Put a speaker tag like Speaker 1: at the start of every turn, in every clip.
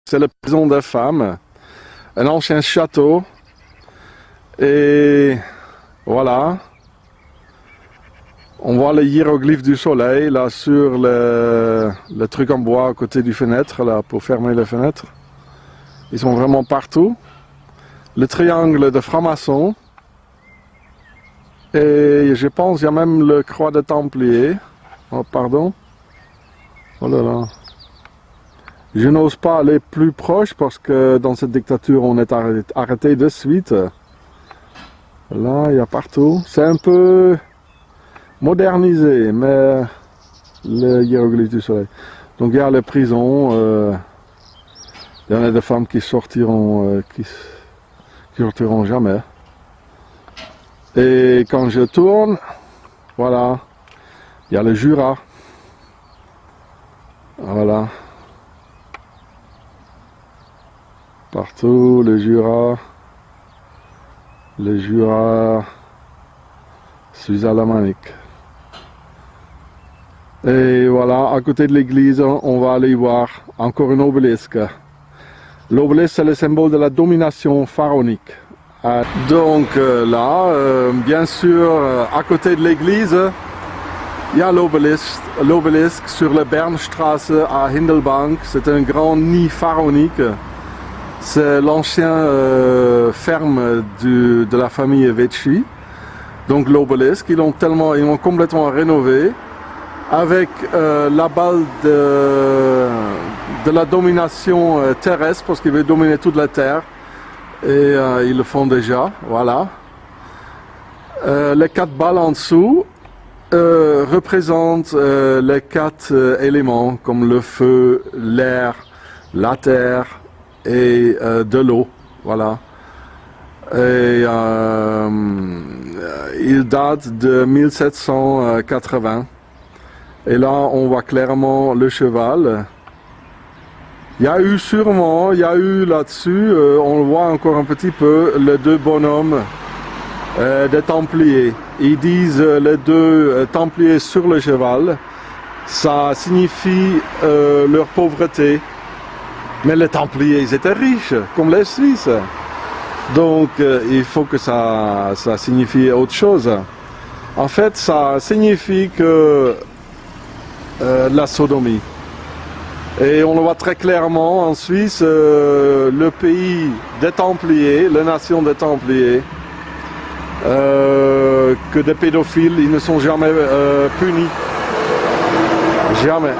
Speaker 1: C'est la prison des femmes, un ancien château. Et voilà. On voit les hiéroglyphes du soleil là sur le truc en bois à côté du fenêtre là pour fermer les fenêtres. Ils sont vraiment partout. Le triangle de franc-maçon. Et je pense qu'il y a même le croix de Templier. Oh pardon. Oh là là. Je n'ose pas aller plus proche parce que dans cette dictature on est arrêté de suite. Là il y a partout. C'est un peu modernisé, mais le hiéroglyphe du soleil. Donc il y a les prisons, il y en a des femmes qui sortiront jamais. Et quand je tourne, voilà, il y a le Jura. Voilà. Partout, le Jura suisse-alamanique. Et voilà, à côté de l'église, on va aller voir encore un obélisque. L'obélisque, c'est le symbole de la domination pharaonique. Donc là, bien sûr, à côté de l'église, il y a l'obélisque sur la Bernstrasse à Hindelbank. C'est un grand nid pharaonique. C'est l'ancien ferme de la famille Vecchi. Donc l'obélisque, ils l'ont complètement rénové avec la balle de la domination terrestre, parce qu'ils veulent dominer toute la terre. Et ils le font déjà, voilà. Les 4 balles en dessous représentent les 4 éléments, comme le feu, l'air, la terre et de l'eau, voilà. Et il date de 1780. Et là, on voit clairement le cheval. Il y a eu là-dessus, on le voit encore un petit peu, les 2 bonhommes des Templiers. Ils disent les 2 Templiers sur le cheval. Ça signifie leur pauvreté. Mais les Templiers, ils étaient riches, comme les Suisses. Donc il faut que ça signifie autre chose. En fait, ça signifie que la sodomie. Et on le voit très clairement en Suisse, le pays des Templiers, la nation des Templiers, que des pédophiles, ils ne sont jamais punis. Jamais.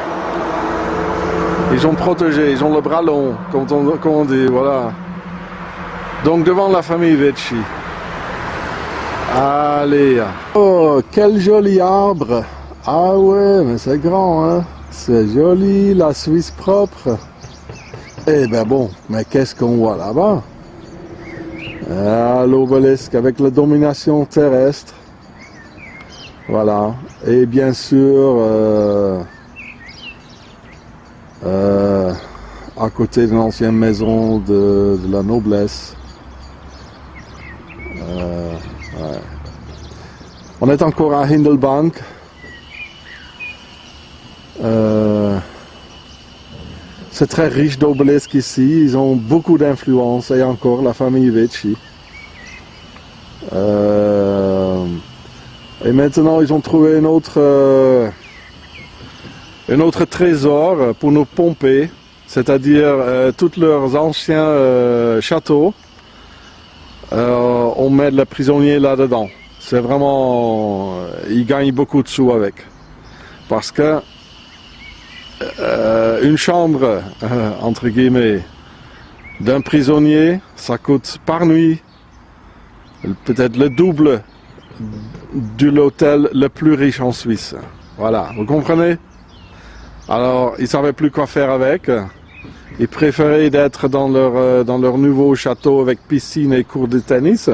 Speaker 1: Ils sont protégés, ils ont le bras long, comme on dit, voilà. Donc devant la famille Vecchi. Allez. Oh, quel joli arbre. Ah ouais, mais c'est grand, hein. C'est joli, la Suisse propre. Eh ben bon, mais qu'est-ce qu'on voit là-bas? Ah, l'obélisque avec la domination terrestre. Voilà. Et bien sûr, à côté de l'ancienne maison de la noblesse. Ouais. On est encore à Hindelbank. C'est très riche d'obélisques ici, ils ont beaucoup d'influence, et encore la famille Vecchi. Et maintenant ils ont trouvé un autre trésor pour nous pomper, c'est-à-dire tous leurs anciens châteaux. On met les prisonniers là-dedans. C'est vraiment... ils gagnent beaucoup de sous avec. Parce que une chambre, entre guillemets, d'un prisonnier, ça coûte par nuit peut-être le double de l'hôtel le plus riche en Suisse. Voilà, vous comprenez? Alors, ils ne savaient plus quoi faire avec. Ils préféraient d'être dans leur nouveau château avec piscine et cours de tennis.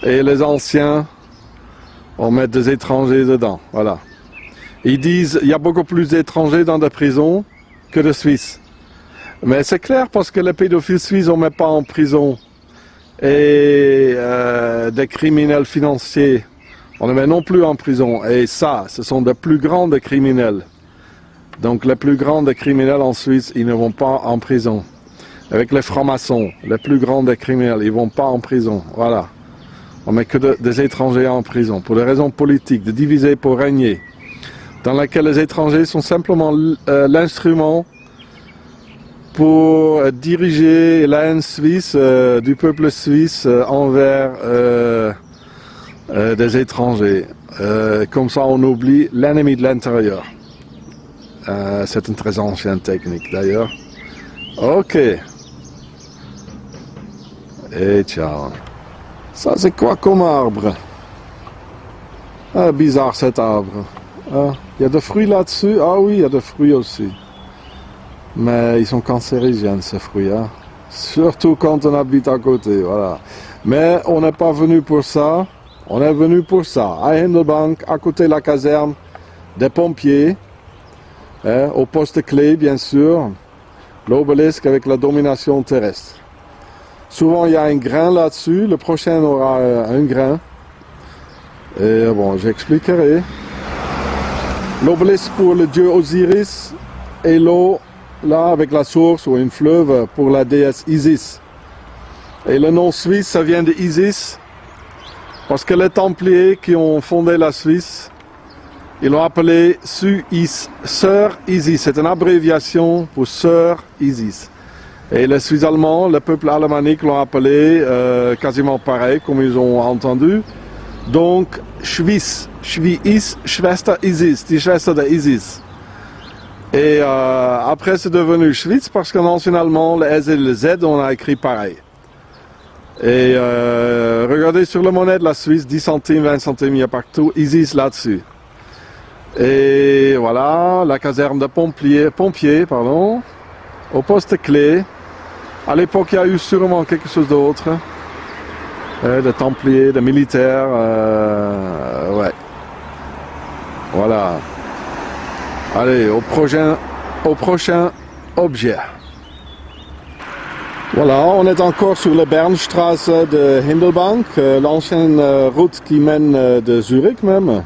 Speaker 1: Et les anciens, on met des étrangers dedans. Voilà. Ils disent qu'il y a beaucoup plus d'étrangers dans des prisons que de Suisses. Mais c'est clair parce que les pédophiles suisses, on ne met pas en prison. Et des criminels financiers, on ne met non plus en prison. Et ça, ce sont des plus grands des criminels. Donc les plus grands des criminels en Suisse, ils ne vont pas en prison. avec les francs-maçons, les plus grands des criminels. Ils vont pas en prison, voilà. On met que des étrangers en prison, pour des raisons politiques, de diviser pour régner, dans laquelle les étrangers sont simplement l'instrument pour diriger la haine suisse, du peuple suisse envers des étrangers. Comme ça, on oublie l'ennemi de l'intérieur. C'est une très ancienne technique d'ailleurs. Ok. Et ciao. Ça c'est quoi comme arbre? Ah, bizarre cet arbre. Ah, il y a des fruits là-dessus? Ah oui, il y a des fruits aussi. Mais ils sont cancérigènes ces fruits. Hein? Surtout quand on habite à côté. Voilà. Mais on n'est pas venu pour ça. On est venu pour ça. À Hindelbank, à côté de la caserne des pompiers. Au poste clé, bien sûr. L'obélisque avec la domination terrestre. Souvent, il y a un grain là-dessus. Le prochain aura un grain. Et bon, j'expliquerai. L'obélisque pour le dieu Osiris et l'eau, là, avec la source ou une fleuve pour la déesse Isis. Et le nom suisse, ça vient de Isis, parce que les Templiers qui ont fondé la Suisse, ils l'ont appelé Sœur Isis. C'est une abréviation pour Sœur Isis. Et les Suisses allemands, le peuple alémanique l'ont appelé quasiment pareil, comme ils ont entendu. Donc, Schwiss, Schwester Isis, die Schwester de Isis. Et après, c'est devenu Schwyz parce qu'en ancien allemand, le S et le Z, on a écrit pareil. Et regardez sur la monnaie de la Suisse, 10 centimes, 20 centimes, il y a partout Isis là-dessus. Et voilà, la caserne de pompiers, au poste clé. À l'époque, il y a eu sûrement quelque chose d'autre. De Templiers, de militaires, ouais. Voilà. Allez, au prochain objet. Voilà, on est encore sur la Bernstrasse de Hindelbank, l'ancienne route qui mène de Zurich même,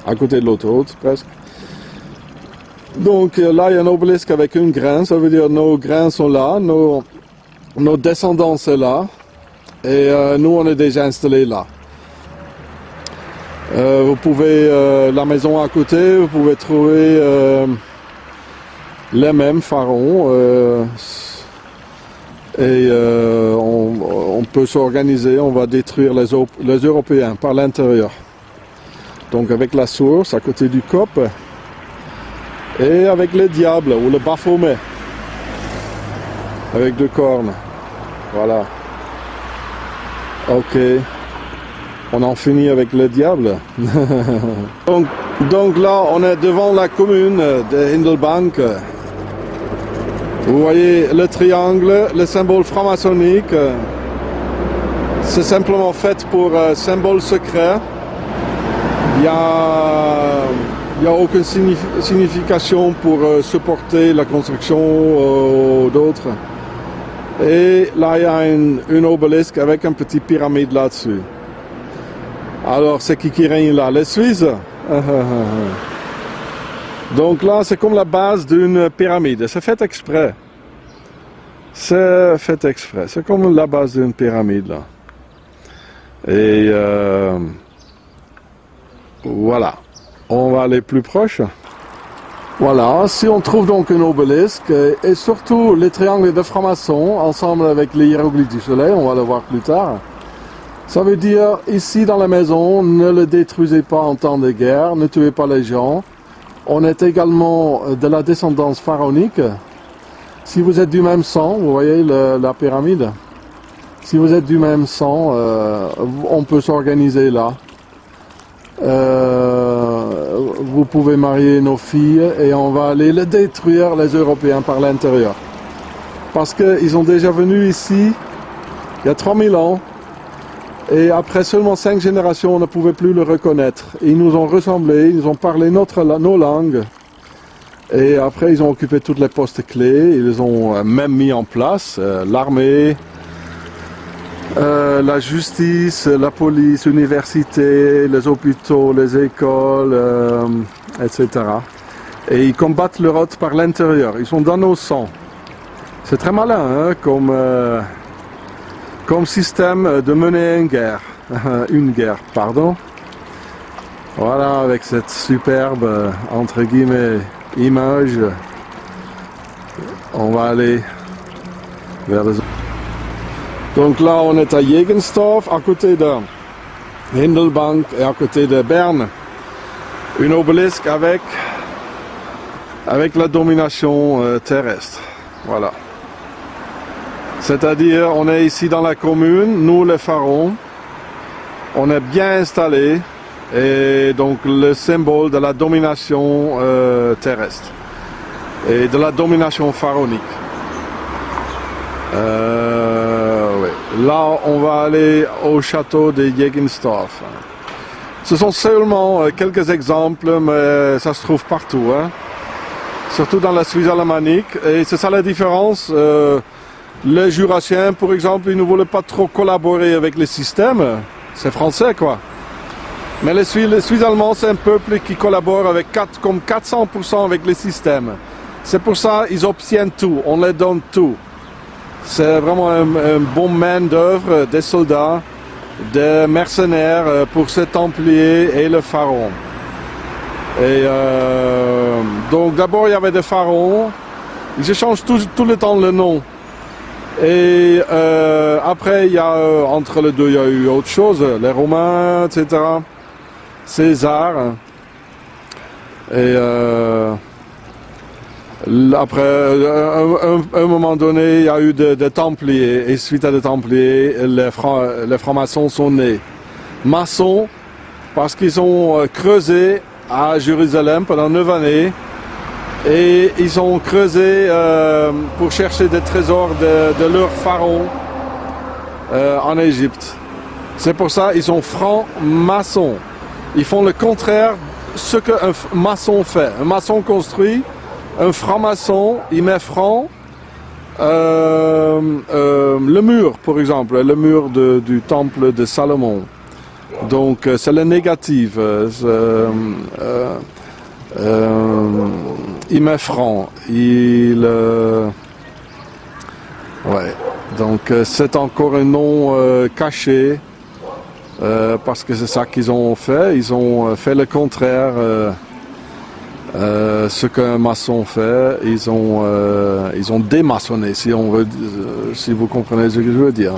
Speaker 1: à côté de l'autoroute presque. Donc là, il y a un obélisque avec un grain, ça veut dire nos grains sont là, nos descendants sont là. Et nous, on est déjà installés là. Vous pouvez, la maison à côté, vous pouvez trouver les mêmes pharaons. On peut s'organiser, on va détruire les Européens par l'intérieur. Donc avec la source à côté du Cop et avec le diable ou le Baphomet avec deux cornes. Voilà. Ok, on en finit avec le diable. donc là, on est devant la commune de Hindelbank. Vous voyez le triangle, le symbole franc-maçonnique. C'est simplement fait pour symbole secret. Il n'y a aucune signification pour supporter la construction d'autres. Et là, il y a une obélisque avec un petit pyramide là-dessus. Alors, c'est qui règne là? Les Suisses? Donc là, c'est comme la base d'une pyramide. C'est fait exprès. C'est fait exprès. C'est comme la base d'une pyramide, là. Et voilà. On va aller plus proche. Voilà, si on trouve donc un obélisque, et surtout les triangles de francs-maçons, ensemble avec les hiéroglyphes du soleil, on va le voir plus tard, ça veut dire, ici dans la maison, ne le détruisez pas en temps de guerre, ne tuez pas les gens. On est également de la descendance pharaonique. Si vous êtes du même sang, vous voyez la pyramide, si vous êtes du même sang, on peut s'organiser là. Vous pouvez marier nos filles et on va aller le détruire, les Européens, par l'intérieur. Parce qu'ils ont déjà venu ici, il y a 3000 ans, et après seulement 5 générations, on ne pouvait plus le reconnaître. Ils nous ont ressemblé, ils ont parlé nos langues, et après ils ont occupé toutes les postes clés, ils ont même mis en place l'armée, la justice, la police, l'université, les hôpitaux, les écoles, etc. Et ils combattent l'Europe par l'intérieur. Ils sont dans nos sangs. C'est très malin hein, comme système de mener une guerre. Une guerre, pardon. Voilà, avec cette superbe, entre guillemets, image, on va aller vers les... Donc là, on est à Jegenstorf, à côté de Hindelbank et à côté de Berne. Une obélisque avec la domination terrestre. Voilà. C'est-à-dire, on est ici dans la commune, nous les pharaons, on est bien installés et donc le symbole de la domination terrestre et de la domination pharaonique. Ouais. Là, on va aller au château de Jegenstorf. Ce sont seulement quelques exemples, mais ça se trouve partout, hein. Surtout dans la Suisse alémanique. Et c'est ça la différence. Les Jurassiens, par exemple, ils ne voulaient pas trop collaborer avec les systèmes. C'est français, quoi. Mais les Suisses allemands, c'est un peuple qui collabore avec comme 400% avec les systèmes. C'est pour ça qu'ils obtiennent tout, on leur donne tout. C'est vraiment un bon main d'œuvre des soldats, des mercenaires pour ces Templiers et le pharaon. Et donc d'abord il y avait des pharaons, ils échangent tout le temps le nom. Et après il y a entre les deux il y a eu autre chose, les Romains, etc. César. Et après, à un moment donné, il y a eu des Templiers, et suite à des Templiers, les francs-maçons sont nés. Maçons, parce qu'ils ont creusé à Jérusalem pendant 9 années, et ils ont creusé pour chercher des trésors de leur pharaon en Égypte. C'est pour ça qu'ils sont francs-maçons. Ils font le contraire de ce qu'un maçon fait. Un maçon construit. Un franc-maçon, il met franc le mur, par exemple, le mur du temple de Salomon. Donc c'est le négatif. Il met franc. Ouais. Donc c'est encore un nom caché parce que c'est ça qu'ils ont fait. Ils ont fait le contraire. Ce qu'un maçon fait, ils ont démaçonné, si vous comprenez ce que je veux dire.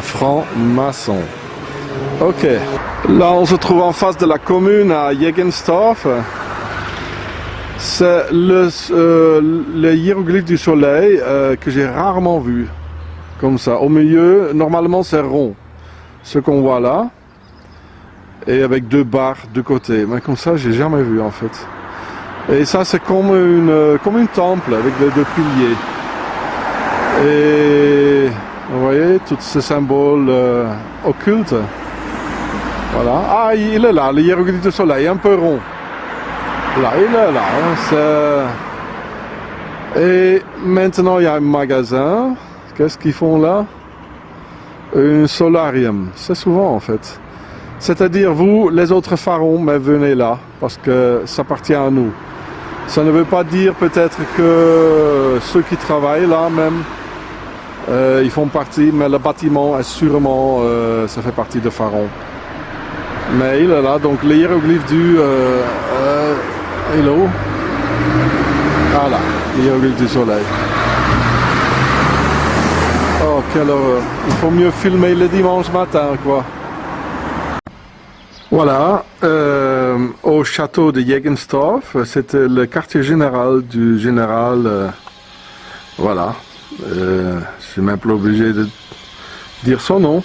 Speaker 1: Franc-maçon. Ok. Là, on se trouve en face de la commune à Jegenstorf. C'est le hiéroglyphe du soleil que j'ai rarement vu. Comme ça. Au milieu, normalement, c'est rond. Ce qu'on voit là. Et avec 2 barres de côté. Mais comme ça, j'ai jamais vu en fait. Et ça, c'est comme une temple avec les 2 piliers. Et vous voyez, tous ces symboles occultes. Voilà. Ah, il est là, le hiéroglyphe du soleil, un peu rond. Là, il est là. Hein, et maintenant, il y a un magasin. Qu'est-ce qu'ils font là? Un solarium. C'est souvent en fait. C'est-à-dire, vous, les autres pharaons, mais venez là, parce que ça appartient à nous. Ça ne veut pas dire peut-être que ceux qui travaillent là même, ils font partie, mais le bâtiment est sûrement, ça fait partie de pharaon. Mais il est là, donc le hiéroglyphe du... il est où? Ah là, le hiéroglyphe du soleil. Oh, quelle horreur. Il faut mieux filmer le dimanche matin, quoi. Voilà, au château de Jegenstorf, c'était le quartier général du général, voilà, je suis même pas obligé de dire son nom.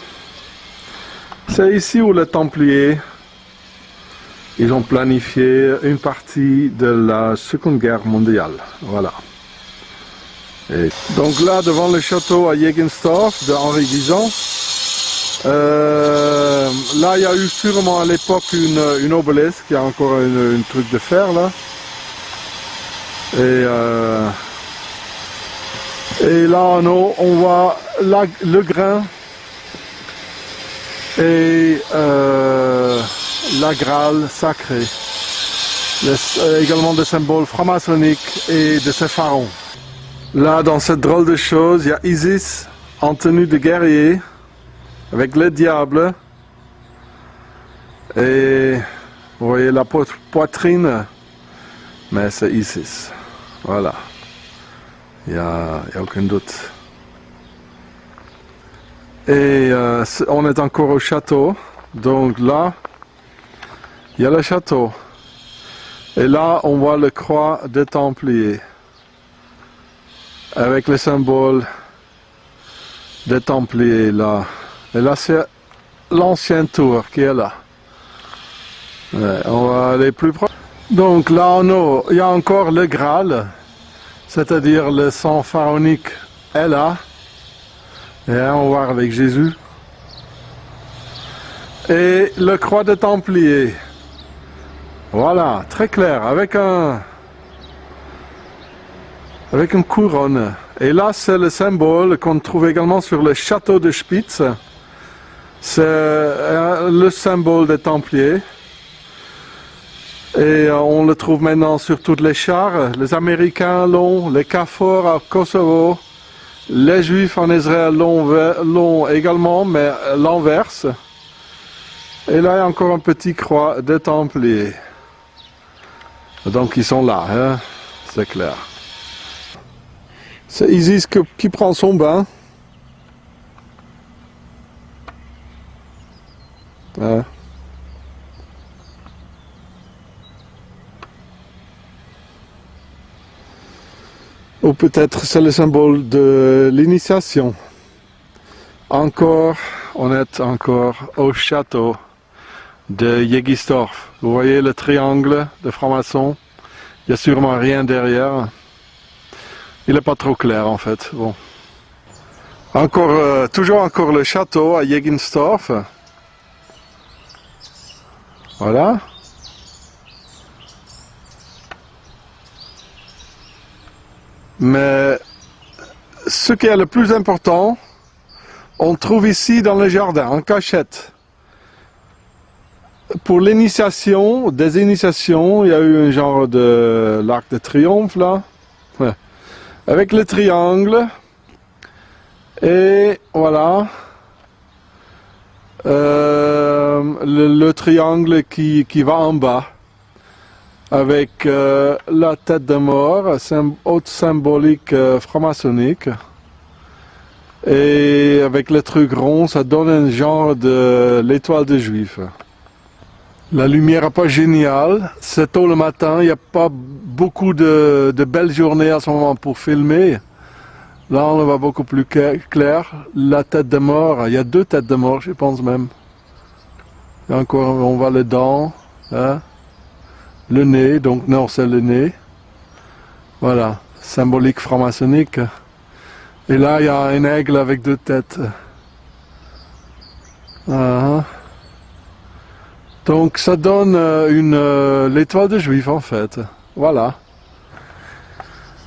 Speaker 1: C'est ici où les Templiers, ils ont planifié une partie de la Seconde Guerre mondiale, voilà. Et donc là, devant le château à Jegenstorf de Henri Guisan, là, il y a eu sûrement à l'époque une obélisque, il y a encore un truc de fer là. Et là en haut, on voit le grain et la Graal sacrée. Également des symboles franc-maçonniques et de ces pharaons. Là, dans cette drôle de chose, il y a Isis en tenue de guerrier, avec le diable. Et vous voyez la poitrine, mais c'est Isis. Voilà. Il n'y a aucun doute. Et on est encore au château. Donc là, il y a le château. Et là, on voit le croix des Templiers. Avec le symbole des Templiers là. Et là, c'est l'ancienne tour qui est là. Ouais, on va aller plus proche. Donc là en haut, il y a encore le Graal, c'est-à-dire le sang pharaonique est là. Et on va voir avec Jésus. Et le croix de Templier. Voilà, très clair, avec une couronne. Et là, c'est le symbole qu'on trouve également sur le château de Spitz. C'est le symbole des Templiers. Et on le trouve maintenant sur tous les chars. Les Américains l'ont, les Cafours au Kosovo, les Juifs en Israël l'ont également, mais l'inverse. Et là, il y a encore un petit croix des Templiers. Donc ils sont là, hein? C'est clair. C'est Isis qui prend son bain. Hein? Ou peut-être c'est le symbole de l'initiation. Encore, on est encore au château de Jägisdorf. Vous voyez le triangle de franc-maçon. Il n'y a sûrement rien derrière. Il n'est pas trop clair en fait. Bon. Encore, toujours encore le château à Jägisdorf. Voilà. Mais ce qui est le plus important, on trouve ici dans le jardin, en cachette. Pour l'initiation, des initiations, il y a eu un genre de l'arc de triomphe là, ouais. Avec le triangle, et voilà, le triangle qui va en bas. Avec la tête de mort, haute symbolique franc-maçonnique. Et avec le truc rond, ça donne un genre de l'étoile de juif. La lumière n'est pas géniale, c'est tôt le matin, il n'y a pas beaucoup de belles journées à ce moment pour filmer. Là on le voit beaucoup plus clair. La tête de mort, il y a deux têtes de mort je pense même. Et encore on voit les dents. Hein? Le nez, donc non, c'est le nez. Voilà, symbolique franc-maçonnique. Et là, il y a un aigle avec deux têtes. Donc ça donne l'étoile de juif en fait. Voilà.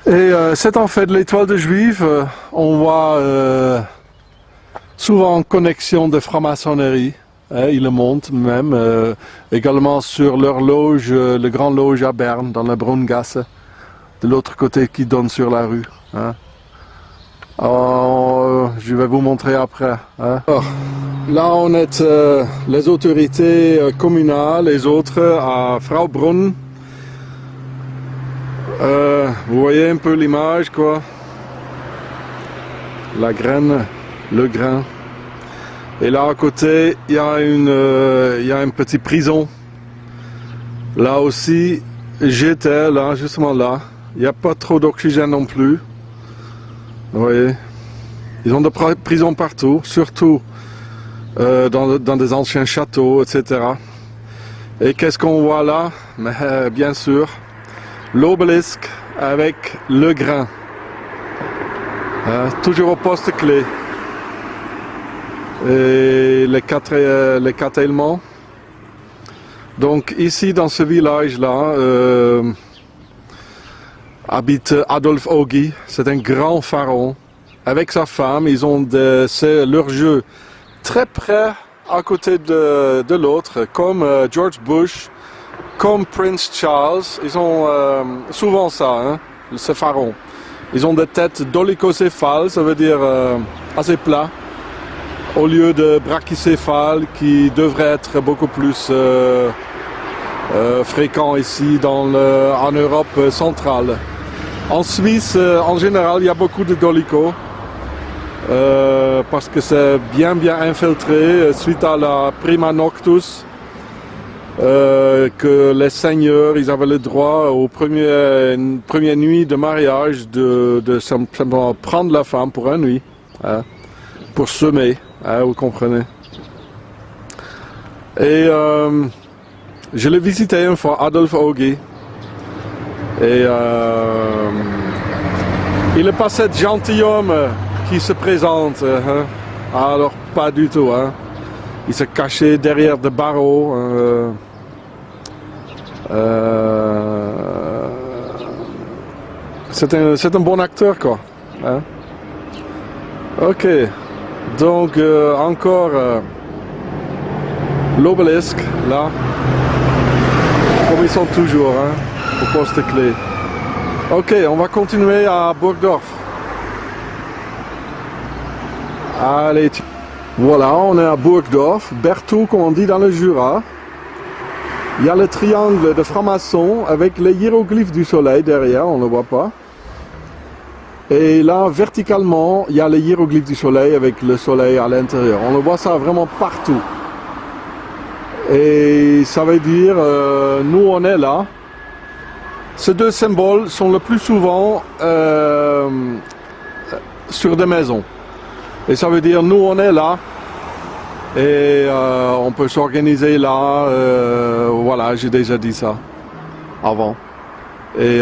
Speaker 1: Et c'est en fait l'étoile de juif, on voit souvent en connexion de franc-maçonnerie. Ils le montrent même, également sur leur loge, le grand loge à Berne, dans la Brungasse, de l'autre côté qui donne sur la rue. Hein. Alors, je vais vous montrer après. Hein. Alors, là, on est les autorités communales, les autres à Fraubrunn. Vous voyez un peu l'image, quoi. La graine, le grain. Et là à côté, il y a une petite prison. Là aussi, j'étais là, justement là. Il n'y a pas trop d'oxygène non plus. Vous voyez, ils ont des prisons partout, surtout dans des anciens châteaux, etc. Et qu'est-ce qu'on voit là? Mais, bien sûr, l'obélisque avec le grain. Toujours au poste clé. Et les quatre éléments. Donc ici dans ce village là habite Adolf Ogi, c'est un grand pharaon. Avec sa femme, ils ont leur jeu très près à côté de l'autre, comme George Bush, comme Prince Charles. Ils ont souvent ça, hein, ce pharaon. Ils ont des têtes dolicocéphales, ça veut dire assez plat, au lieu de brachycéphales qui devraient être beaucoup plus fréquents ici en Europe centrale. En Suisse, en général, il y a beaucoup de dolicos parce que c'est bien infiltré suite à la prima noctus. Que les seigneurs, ils avaient le droit aux premières nuits de mariage de simplement prendre la femme pour une nuit, hein, pour semer, hein, vous comprenez. Et je l'ai visité une fois, Adolf Ogi, et il n'est pas cet gentilhomme qui se présente, hein. Alors pas du tout, hein. Il s'est caché derrière des barreaux. C'est un bon acteur, quoi. Hein? Ok, donc encore l'obélisque, là, comme ils sont toujours, hein, au poste clé. Ok, on va continuer à Burgdorf. Allez, voilà, on est à Burgdorf, Berthoud, comme on dit dans le Jura. Il y a le triangle de franc-maçon avec les hiéroglyphes du soleil derrière, on ne le voit pas. Et là, verticalement, il y a les hiéroglyphes du soleil avec le soleil à l'intérieur. On le voit ça vraiment partout. Et ça veut dire, nous on est là. Ces deux symboles sont le plus souvent sur des maisons. Et ça veut dire, nous on est là. Et on peut s'organiser là, voilà, j'ai déjà dit ça avant. Et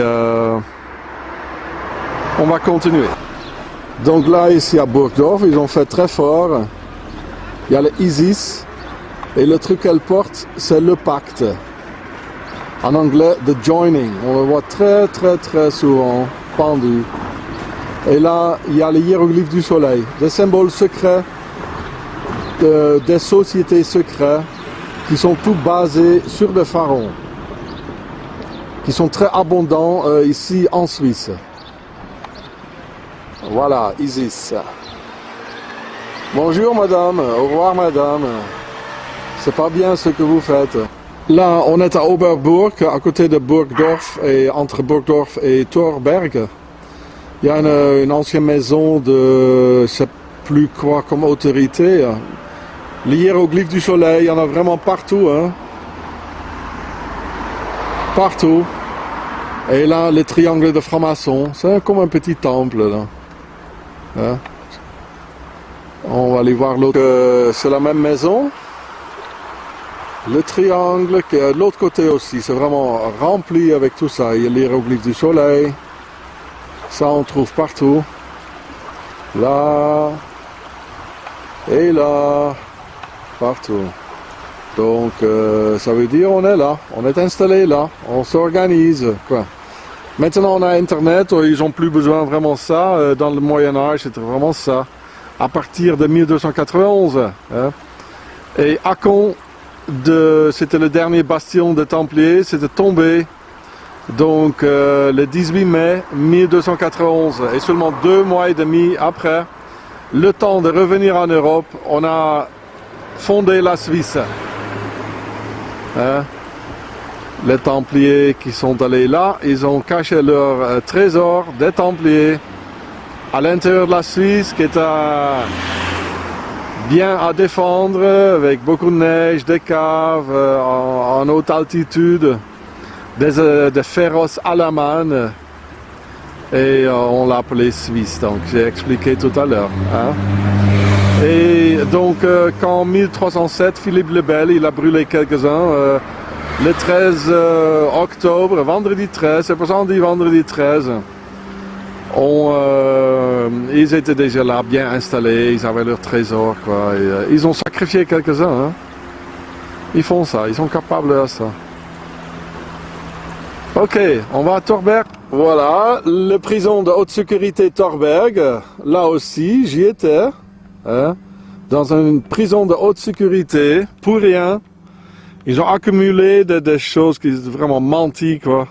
Speaker 1: on va continuer. Donc là, ici à Burgdorf, ils ont fait très fort. Il y a le Isis, et le truc qu'elle porte, c'est le pacte. En anglais, the joining. On le voit très souvent pendu. Et là, il y a les hiéroglyphes du soleil, des symboles secrets. Des sociétés secrètes qui sont tous basés sur des pharaons, qui sont très abondants ici en Suisse. Voilà, Isis. Bonjour madame, au revoir madame. C'est pas bien ce que vous faites. Là, on est à Oberburg, à côté de Burgdorf, et entre Burgdorf et Thorberg. Il y a une ancienne maison de, je sais plus quoi comme autorité. Les hiéroglyphes du soleil, il y en a vraiment partout, hein. Partout. Et là, les triangles de franc-maçon, c'est comme un petit temple, là. Hein? On va aller voir l'autre. C'est la même maison. Le triangle qui est de l'autre côté aussi, c'est vraiment rempli avec tout ça. Il y a les hiéroglyphes du soleil. Ça, on trouve partout. Là. Et là. Partout. Donc ça veut dire on est là, on est installé là, on s'organise, quoi. Maintenant on a internet, ils n'ont plus besoin vraiment ça, dans le Moyen-Âge c'était vraiment ça, à partir de 1291. Hein. Et Aachen, c'était le dernier bastion des Templiers, c'était tombé, donc le 18 mai 1291, et seulement 2 mois et demi après, le temps de revenir en Europe, on a fondé la Suisse. Hein? Les Templiers qui sont allés là, ils ont caché leur trésor des Templiers à l'intérieur de la Suisse, qui est bien à défendre, avec beaucoup de neige, des caves, en haute altitude, des féroces alamannes, et on l'a appelé Suisse, donc j'ai expliqué tout à l'heure. Hein? Et donc, qu'en 1307, Philippe le Bel, il a brûlé quelques-uns. Le 13 octobre, vendredi 13, c'est pour ça qu'on dit vendredi 13. Ils étaient déjà là, bien installés, ils avaient leur trésor, quoi. Et, ils ont sacrifié quelques-uns. Hein. Ils font ça, ils sont capables de ça. Ok, on va à Thorberg. Voilà, la prison de haute sécurité Thorberg. Là aussi, j'y étais. Hein, dans une prison de haute sécurité, pour rien. Ils ont accumulé des choses qui sont vraiment menti, quoi.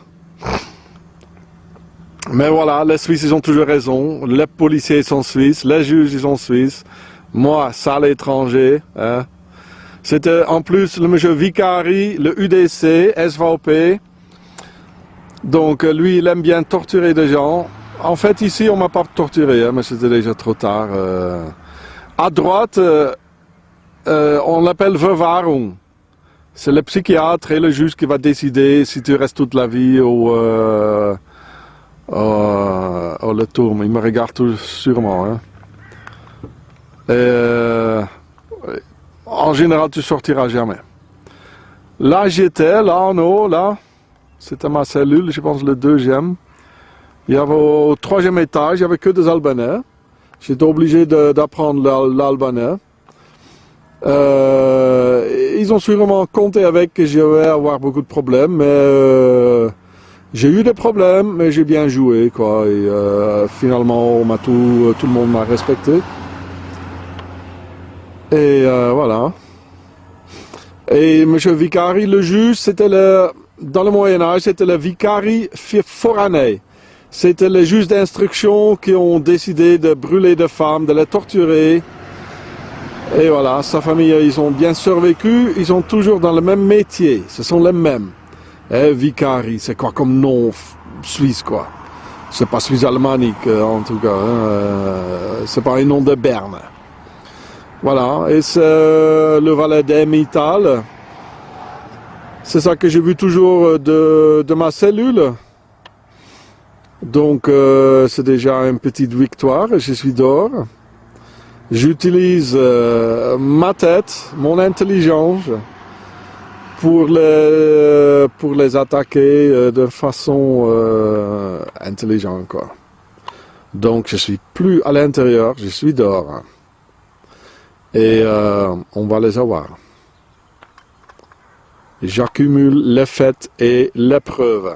Speaker 1: Mais voilà, les Suisses, ils ont toujours raison. Les policiers sont suisses, les juges, ils sont suisses. Moi, sale étranger. Hein. C'était en plus le monsieur Vicari, le UDC, SVP. Donc lui, il aime bien torturer des gens. En fait, ici, on m'a pas torturé, hein, mais c'était déjà trop tard. À droite, on l'appelle Verwahrung. C'est le psychiatre et le juge qui va décider si tu restes toute la vie ou le tourme. Il me regarde tout sûrement. Hein. Et, en général, tu sortiras jamais. Là, j'étais, là en haut, là. C'était ma cellule, je pense le deuxième. Il y avait au troisième étage, il n'y avait que des Albanais. J'étais obligé d'apprendre l'albanais. Ils ont sûrement compté avec que je vais avoir beaucoup de problèmes, mais j'ai eu des problèmes, mais j'ai bien joué, quoi. Et finalement, tout le monde m'a respecté. Et voilà. Et M. Vicari, le juge, c'était dans le Moyen-Âge, c'était le Vicari foranais. C'était les juges d'instruction qui ont décidé de brûler des femmes, de les torturer. Et voilà, sa famille, ils ont bien survécu, ils sont toujours dans le même métier, ce sont les mêmes. Et Vicari, c'est quoi comme nom suisse, quoi. C'est pas suisse alémanique, en tout cas. Hein. C'est pas un nom de Berne. Voilà, et c'est le valet d'Emmental. C'est ça que j'ai vu toujours de ma cellule. Donc c'est déjà une petite victoire, je suis dehors. J'utilise ma tête, mon intelligence pour les attaquer de façon intelligente, quoi. Donc je suis plus à l'intérieur, je suis dehors. Et on va les avoir. J'accumule les faits et les preuves.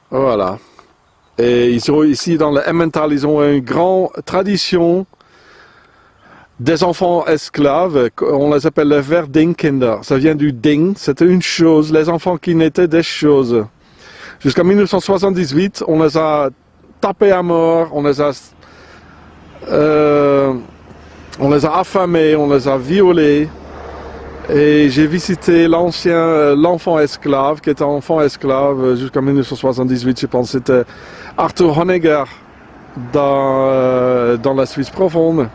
Speaker 1: Voilà. Et ils sont ici dans le Emmental, ils ont une grande tradition des enfants esclaves. On les appelle les Verdingkinder. Ça vient du ding, c'était une chose. Les enfants qui n'étaient des choses. Jusqu'en 1978, on les a tapés à mort, on les a affamés, on les a violés. Et j'ai visité l'enfant esclave, qui était enfant esclave jusqu'en 1978, je pense. C'était Arthur Honegger dans la Suisse profonde.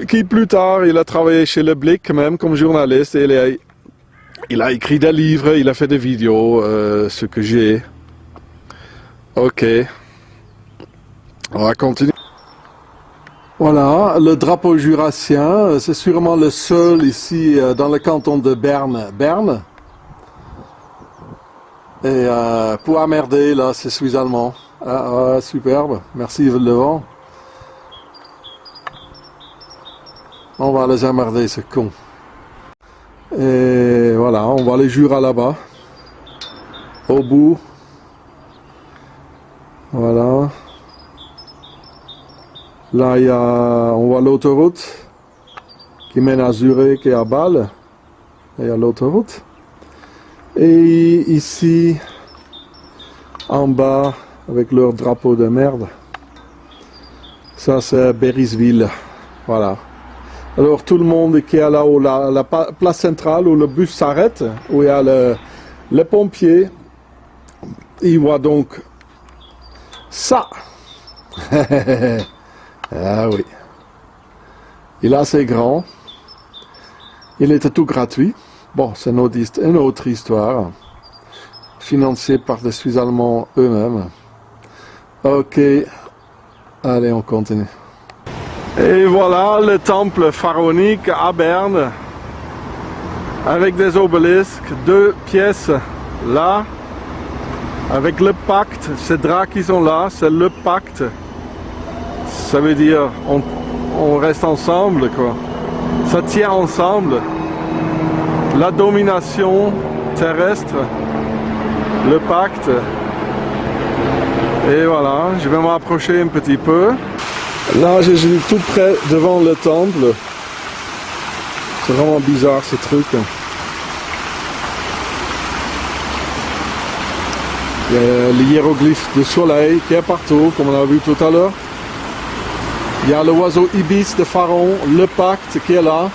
Speaker 1: Qui plus tard, il a travaillé chez Le Blick même comme journaliste. Et il a écrit des livres, il a fait des vidéos, ce que j'ai. Ok. On va continuer. Voilà, le drapeau jurassien, c'est sûrement le seul ici dans le canton de Berne. Et pour emmerder, là, c'est suisse-allemand. Ah, superbe, merci Yves Levent. On va les emmerder, ce con. Et voilà, on va les jurer là-bas. Au bout. Voilà. Là, on voit l'autoroute qui mène à Zurich et à Bâle. Il y a l'autoroute. Et ici, en bas, avec leur drapeau de merde, ça c'est Berisville. Voilà. Alors tout le monde qui est là où la place centrale où le bus s'arrête, où il y a les pompiers, ils voient donc ça. Ah oui. Il est assez grand. Il était tout gratuit. Bon, c'est une autre histoire. Financé par les Suisses allemands eux-mêmes. Ok. Allez, on continue. Et voilà le temple pharaonique à Berne. Avec des obélisques. 2 pièces là. Avec le pacte. Ces draps qui sont là, c'est le pacte. Ça veut dire on reste ensemble, quoi. Ça tient ensemble. La domination terrestre, le pacte. Et voilà, je vais m'approcher un petit peu. Là, je suis tout près devant le temple. C'est vraiment bizarre ce truc. Il y a les hiéroglyphes de soleil qui est partout, comme on a vu tout à l'heure. Il y a le oiseau ibis de Pharaon, le pacte qui est là.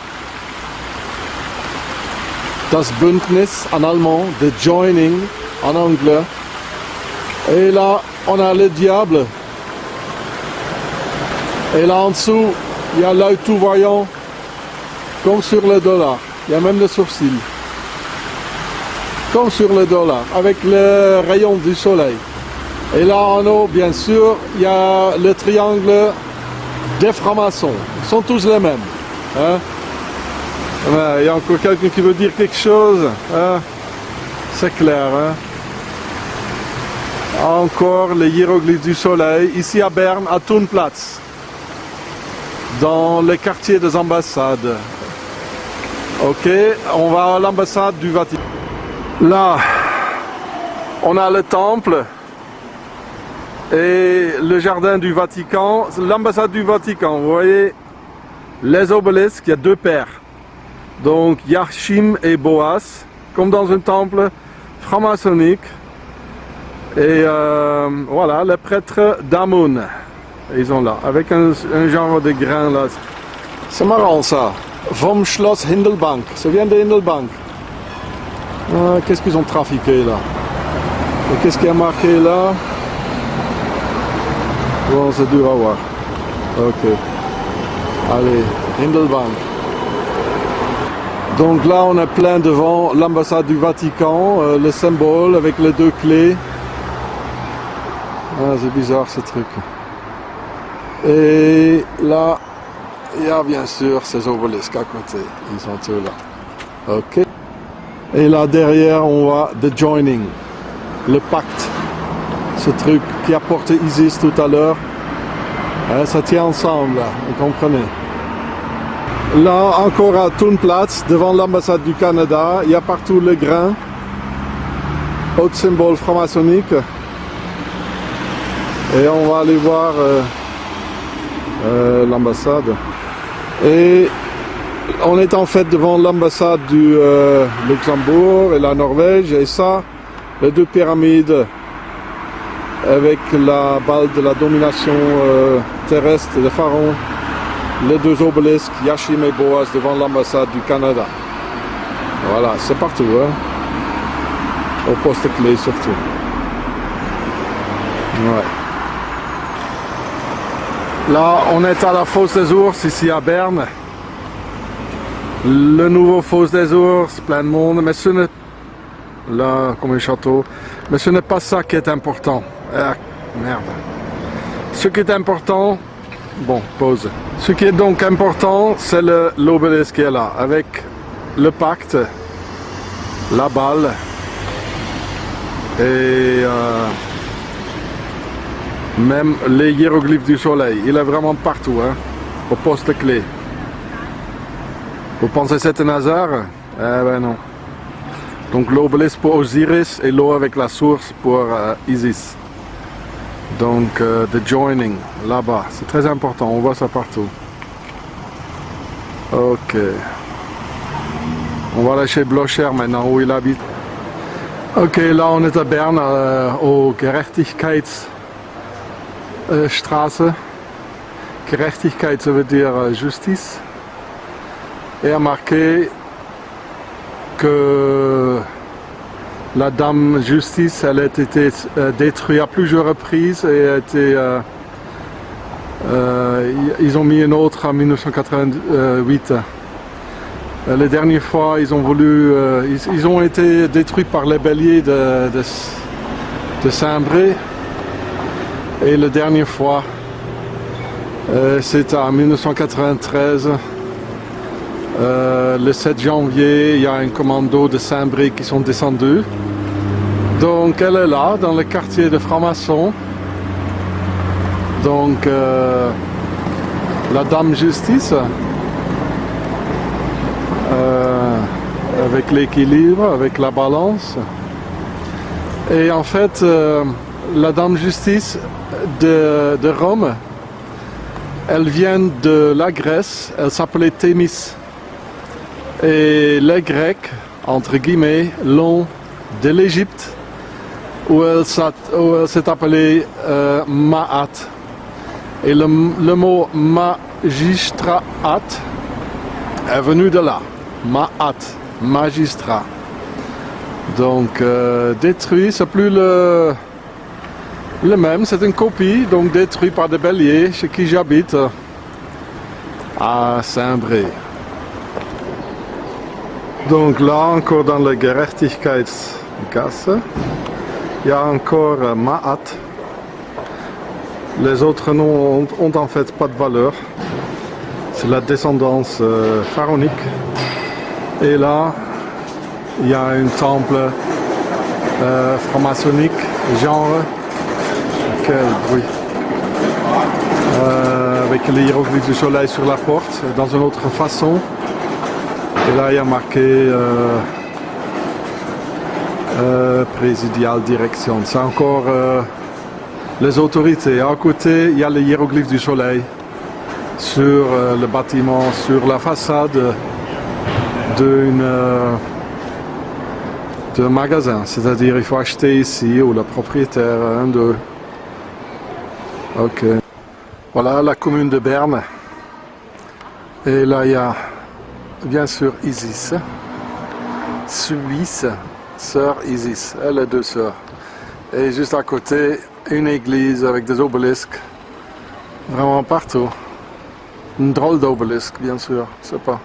Speaker 1: Das Bündnis en allemand, the joining en anglais. Et là, on a le diable. Et là en dessous, il y a l'œil tout voyant, comme sur le dollar. Il y a même le sourcil. Comme sur le dollar, avec le rayon du soleil. Et là en haut, bien sûr, il y a le triangle des francs-maçons. Ils sont tous les mêmes. Hein? Il y a encore quelqu'un qui veut dire quelque chose. Hein? C'est clair. Hein? Encore les hiéroglyphes du soleil. Ici à Berne, à Thunplatz. Dans le quartier des ambassades. Ok, on va à l'ambassade du Vatican. Là, on a le temple et le jardin du Vatican, l'ambassade du Vatican. Vous voyez les obélisques, il y a deux pères. Donc Yachim et Boaz, comme dans un temple franc-maçonnique. Et voilà, les prêtres d'Amun, ils sont là, avec un genre de grain là. C'est marrant ça. Vom Schloss Hindelbank, ça vient de Hindelbank. Qu'est-ce qu'ils ont trafiqué là? Et qu'est-ce qui a marqué là? Bon, c'est dur à voir. Ok. Allez, Hindelbank. Donc là, on est plein devant l'ambassade du Vatican, le symbole avec les deux clés. Ah, c'est bizarre ce truc. Et là, il y a bien sûr ces obélisques à côté. Ils sont tous là. Ok. Et là derrière, on voit The Joining, le pacte. Ce truc qui a porté Isis tout à l'heure. Ça tient ensemble, vous comprenez. Là, encore à Thunplatz, devant l'ambassade du Canada, il y a partout le grain. Autre symbole franc-maçonnique. Et on va aller voir l'ambassade. Et on est en fait devant l'ambassade du Luxembourg et la Norvège. Et ça, les deux pyramides avec la balle de la domination terrestre de Pharaon. Les deux obélisques, Yachim et Boaz, devant l'ambassade du Canada. Voilà, c'est partout, hein. Au poste clé surtout. Ouais. Là, on est à la Fosse des Ours, ici à Berne. Le nouveau Fosse des Ours, plein de monde, mais ce n'est... Là, comme un château. Mais ce n'est pas ça qui est important. Ah, merde. Ce qui est important... Bon, pause. Ce qui est donc important, c'est l'obélisque qui est là, avec le pacte, la balle, et même les hiéroglyphes du soleil. Il est vraiment partout, hein, au poste clé. Vous pensez que c'est un hasard? Eh ben non. Donc l'obélisque pour Osiris et l'eau avec la source pour Isis. Donc, The Joining, là-bas, c'est très important, on voit ça partout. Ok. On va aller chez Blocher maintenant, où il habite. Ok, là on est à Berne, au Gerechtigkeitsstraße. Gerechtigkeit, ça veut dire justice. Et a marqué que la Dame Justice, elle a été détruite à plusieurs reprises et a été, ils ont mis une autre en 1988. Les dernières fois, ils ont voulu, ils ont été détruits par les béliers de Saint-Bré. Et la dernière fois, c'est en 1993. Le 7 janvier, il y a un commando de Saint-Bré qui sont descendus. Donc elle est là, dans le quartier de francs-maçons. Donc la Dame Justice, avec l'équilibre, avec la balance. Et en fait, la Dame Justice de Rome, elle vient de la Grèce, elle s'appelait Thémis. Et les Grecs, entre guillemets, l'ont de l'Égypte où elle s'est appelée Ma'at. Et le mot magistrat est venu de là. Ma'at, magistrat. Donc détruit, c'est plus le même, c'est une copie, donc détruit par des béliers chez qui j'habite à Saint-Bré. Donc là encore dans la Gerechtigkeitsgasse, il y a encore Ma'at. Les autres noms ont en fait pas de valeur. C'est la descendance pharaonique. Et là, il y a un temple franc-maçonnique, genre, quel bruit, avec les hiéroglyphes du soleil sur la porte, dans une autre façon. Et là, il y a marqué présidial direction. C'est encore les autorités. À côté, il y a les hiéroglyphes du soleil sur le bâtiment, sur la façade d'un magasin. C'est-à-dire, il faut acheter ici, ou le propriétaire, un d'eux. Ok. Voilà la commune de Berne. Et là, il y a bien sûr Isis, Suisse, sœur Isis, elle est deux sœurs. Et juste à côté, une église avec des obélisques, vraiment partout. Une drôle d'obélisque, bien sûr, je sais pas.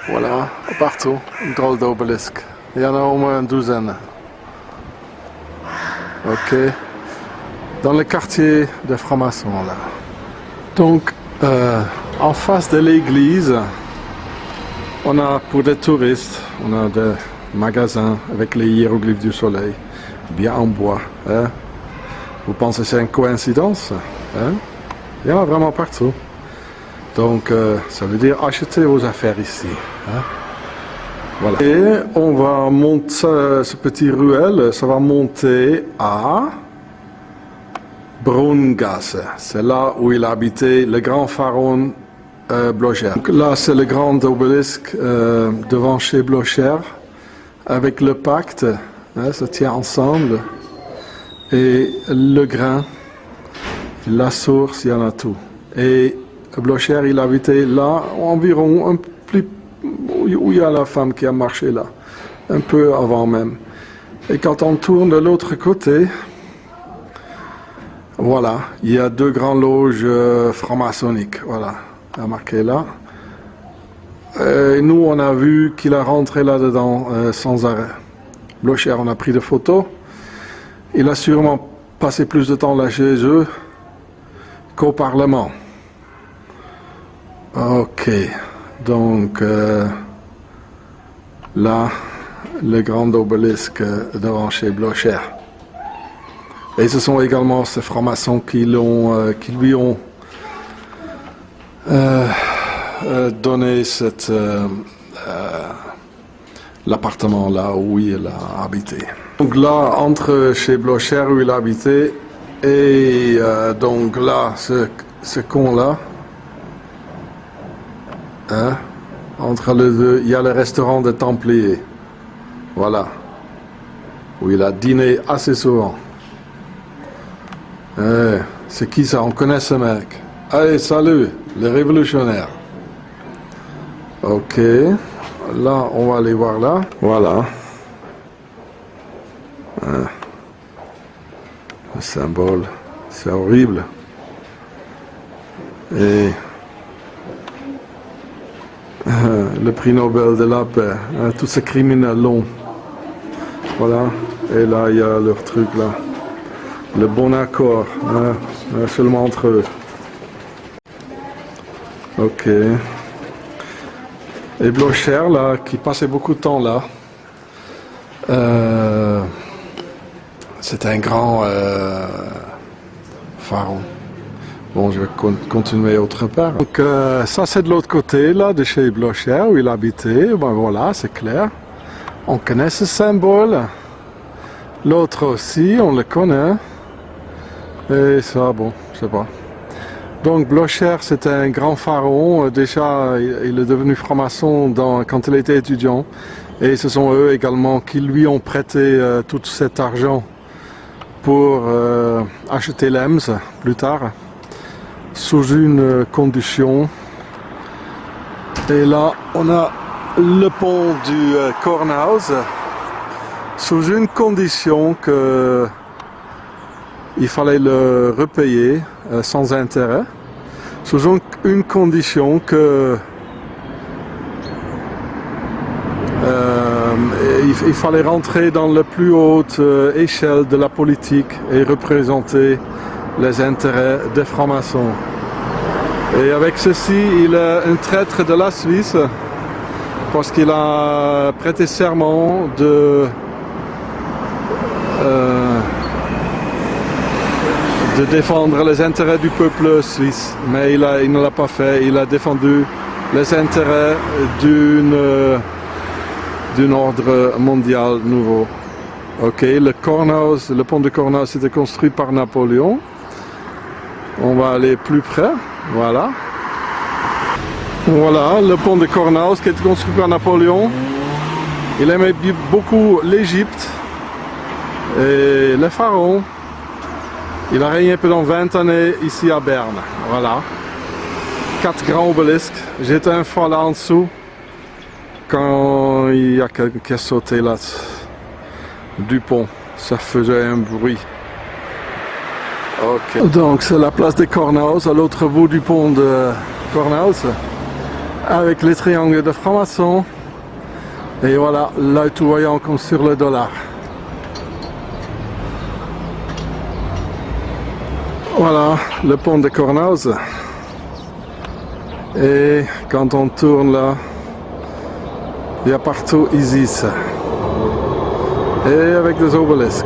Speaker 1: Voilà, partout, une drôle d'obélisque. Il y en a au moins une douzaine. Ok. Dans le quartier des francs-maçons, là. Donc, en face de l'église, on a pour des touristes, on a des magasins avec les hiéroglyphes du soleil, bien en bois. Hein? Vous pensez que c'est une coïncidence? Hein? Il y en a vraiment partout. Donc, ça veut dire achetez vos affaires ici. Hein? Voilà. Et on va monter ce petit ruelle, ça va monter à Brungasse. C'est là où il habitait le grand pharaon Blocher. Donc là, c'est le grand obélisque devant chez Blocher, avec le pacte, hein, ça tient ensemble, et le grain, la source, il y en a tout. Et Blocher, il habitait là, environ, un plus, où il y a la femme qui a marché là, un peu avant même. Et quand on tourne de l'autre côté, voilà, il y a deux grandes loges franc-maçonniques, voilà. Il a marqué là. Et nous, on a vu qu'il a rentré là-dedans sans arrêt. Blocher, on a pris des photos. Il a sûrement passé plus de temps là chez eux qu'au Parlement. Ok, donc là, le grand obélisque devant chez Blocher. Et ce sont également ces francs-maçons qui lui ont donné l'appartement là où il a habité. Donc là, entre chez Blocher où il a habité et donc là, ce con là, hein, entre les deux, il y a le restaurant des Templiers. Voilà, où il a dîné assez souvent. C'est qui ça? On connaît ce mec. Allez, salut, les révolutionnaires. Ok, là, on va aller voir là. Voilà. Le symbole, c'est horrible. Et le prix Nobel de la paix, hein, tous ces criminels longs. Voilà, et là, il y a leur truc là. Le bon accord, hein, seulement entre eux. Ok. Et Blocher, là, qui passait beaucoup de temps là, c'est un grand pharaon. Bon, je vais continuer autre part. Donc, ça, c'est de l'autre côté, là, de chez Blocher, où il habitait. Ben voilà, c'est clair. On connaît ce symbole. L'autre aussi, on le connaît. Et ça, bon, je sais pas. Donc Blocher, c'était un grand pharaon. Déjà, il est devenu franc-maçon quand il était étudiant. Et ce sont eux également qui lui ont prêté tout cet argent pour acheter l'Ems plus tard, sous une condition. Et là, on a le pont du Cornhouse, sous une condition que il fallait le repayer sans intérêt, sous une condition que il fallait rentrer dans la plus haute échelle de la politique et représenter les intérêts des francs-maçons. Et avec ceci, il est un traître de la Suisse parce qu'il a prêté serment de défendre les intérêts du peuple suisse. Mais il ne l'a pas fait, il a défendu les intérêts d'un ordre mondial nouveau. Ok, le pont de Cornhouse était construit par Napoléon. On va aller plus près, voilà. Voilà, le pont de Cornhouse qui a été construit par Napoléon. Il aimait beaucoup l'Égypte et les pharaons. Il a régné pendant 20 années ici à Berne, voilà. 4 grands obélisques. J'étais une fois là en dessous, quand il y a quelqu'un qui a sauté là du pont. Ça faisait un bruit. Ok. Donc c'est la place de Cornhouse, à l'autre bout du pont de Cornhouse, avec les triangles de francs-maçons. Et voilà, là tout voyant comme sur le dollar. Voilà le pont de Cornhouse. Et quand on tourne là, il y a partout Isis. Et avec des obélisques.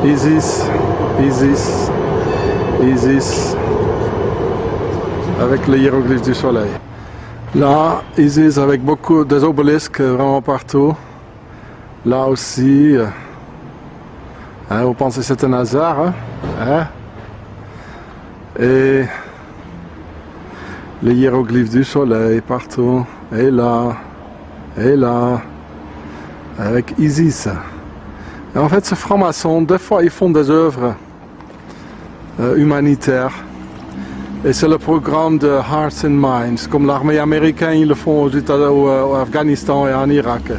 Speaker 1: Isis, Isis, Isis. Avec les hiéroglyphes du soleil. Là, Isis avec beaucoup des obélisques vraiment partout. Là aussi. Hein, vous pensez que c'est un hasard, hein? Hein? Et les hiéroglyphes du soleil partout. Et là, avec Isis. Et en fait, ces francs-maçons, des fois, ils font des œuvres humanitaires. Et c'est le programme de Hearts and Minds, comme l'armée américaine, ils le font au Afghanistan et en Irak.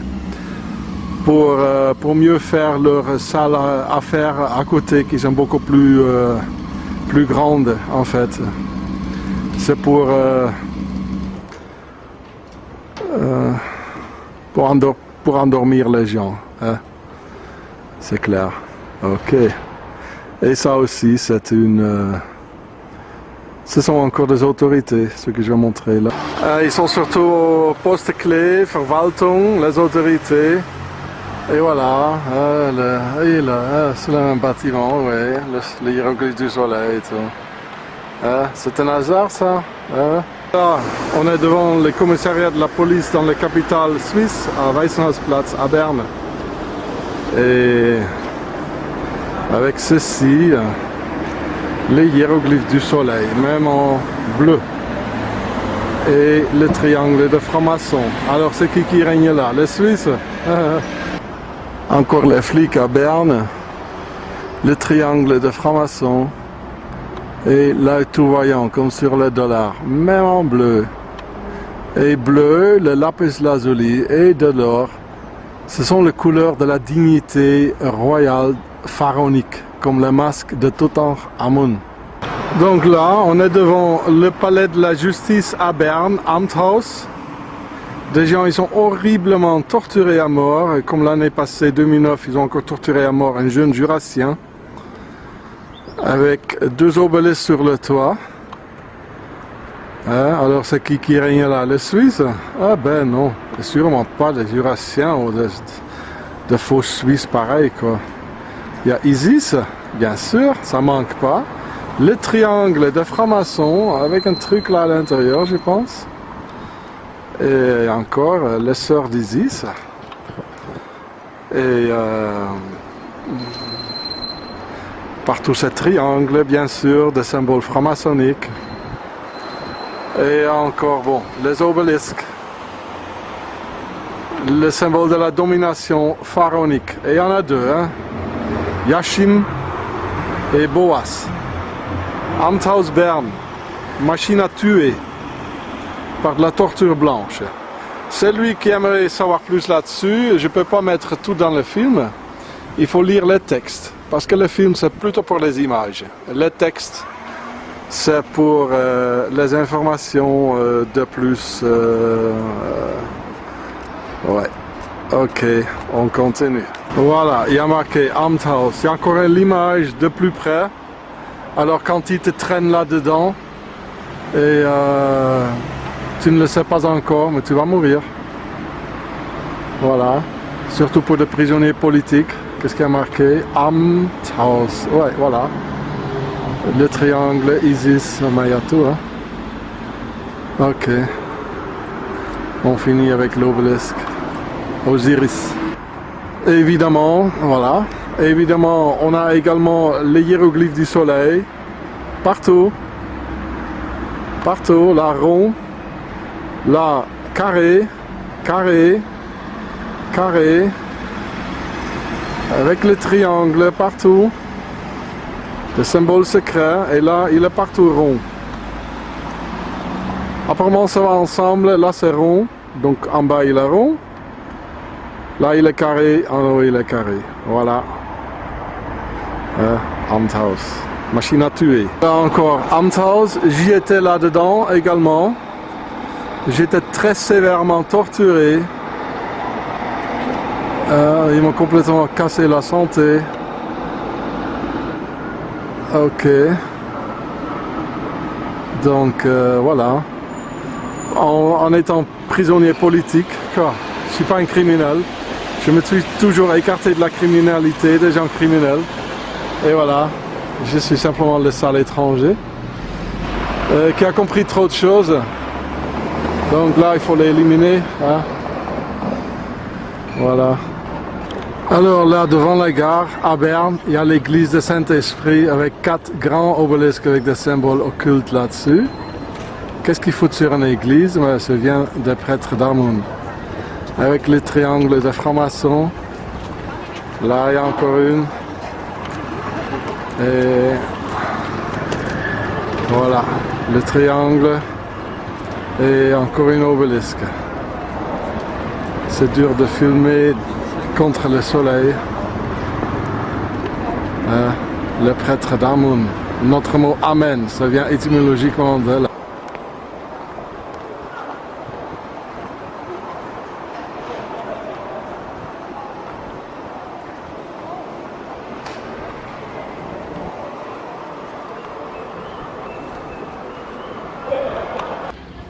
Speaker 1: Pour mieux faire leurs salles affaires à côté, qui sont beaucoup plus grandes, en fait. C'est pour endormir les gens. Hein? C'est clair. Ok. Et ça aussi, c'est une... ce sont encore des autorités, ce que je vais montrer là. Ils sont surtout au poste clé, Verwaltung, les autorités. Et voilà, c'est le même bâtiment, oui, le hiéroglyphe du soleil et tout. C'est un hasard ça. Là, on est devant le commissariat de la police dans la capitale suisse, à Weissenhausplatz, à Berne. Et avec ceci, les hiéroglyphes du soleil, même en bleu. Et le triangle de francs-maçons. Alors c'est qui règne là? Les Suisses? Encore les flics à Berne. Le triangle de francs-maçons. Et là tout voyant comme sur le dollar, même en bleu. Et bleu, le lapis lazuli et de l'or. Ce sont les couleurs de la dignité royale pharaonique, comme le masque de Toutankhamon. Donc là, on est devant le palais de la justice à Berne, Amthaus. Des gens, ils sont horriblement torturés à mort. Et comme l'année passée, 2009, ils ont encore torturé à mort un jeune jurassien. Avec 2 obélisques sur le toit. Alors c'est qui règne là? Les Suisses? Ah ben non, sûrement pas les Jurassiens ou des faux Suisses pareils quoi. Il y a Isis, bien sûr, ça manque pas. Le triangle de francs-maçons avec un truc là à l'intérieur, je pense. Et encore les sœurs d'Isis. Et partout ces triangles, bien sûr, des symboles franc-maçonniques. Et encore, bon, les obélisques. le symbole de la domination pharaonique. Et il y en a deux, hein? Yachim et Boas. Amthaus Bern, machine à tuer par de la torture blanche. Celui qui aimerait savoir plus là-dessus, je ne peux pas mettre tout dans le film. Il faut lire les textes, parce que le film c'est plutôt pour les images. Les textes, c'est pour les informations de plus. Ouais, ok, on continue. Voilà, il y a marqué Amthaus. Il y a encore l'image de plus près. Alors quand il te traîne là-dedans, et tu ne le sais pas encore, mais tu vas mourir. Voilà, surtout pour des prisonniers politiques. Qu'est-ce qu'il y a marqué? Amthaus. Ouais, voilà. Le triangle, Isis, Mayatou. Hein? Ok. On finit avec l'obélisque. Osiris. Évidemment, voilà. Évidemment, on a également les hiéroglyphes du soleil. Partout. Partout. Là, rond. Là, carré. Carré. Carré. Avec le triangle partout. Le symbole secret. Et là, il est partout rond. Apparemment, ça va ensemble. Là, c'est rond. Donc, en bas, il est rond. Là, il est carré. En haut, il est carré. Voilà. Amthaus. Machine à tuer. Là encore, Amthaus. J'y étais là-dedans également. J'étais très sévèrement torturé. Ils m'ont complètement cassé la santé. Ok. Donc, voilà. En étant prisonnier politique, quoi. Je ne suis pas un criminel. Je me suis toujours écarté de la criminalité, des gens criminels. Et voilà, je suis simplement le sale étranger qui a compris trop de choses. Donc là, il faut l'éliminer. Hein. Voilà. Alors là, devant la gare, à Berne, il y a l'église de Saint-Esprit avec 4 grands obélisques avec des symboles occultes là-dessus. Qu'est-ce qu'il faut sur une église? Ouais, ça vient des prêtres d'Amun. Avec les triangles de francs-maçons. Là, il y a encore une. Et voilà, le triangle. Et encore une obélisque. C'est dur de filmer contre le soleil. Le prêtre d'Amun. Notre mot Amen, ça vient étymologiquement de là.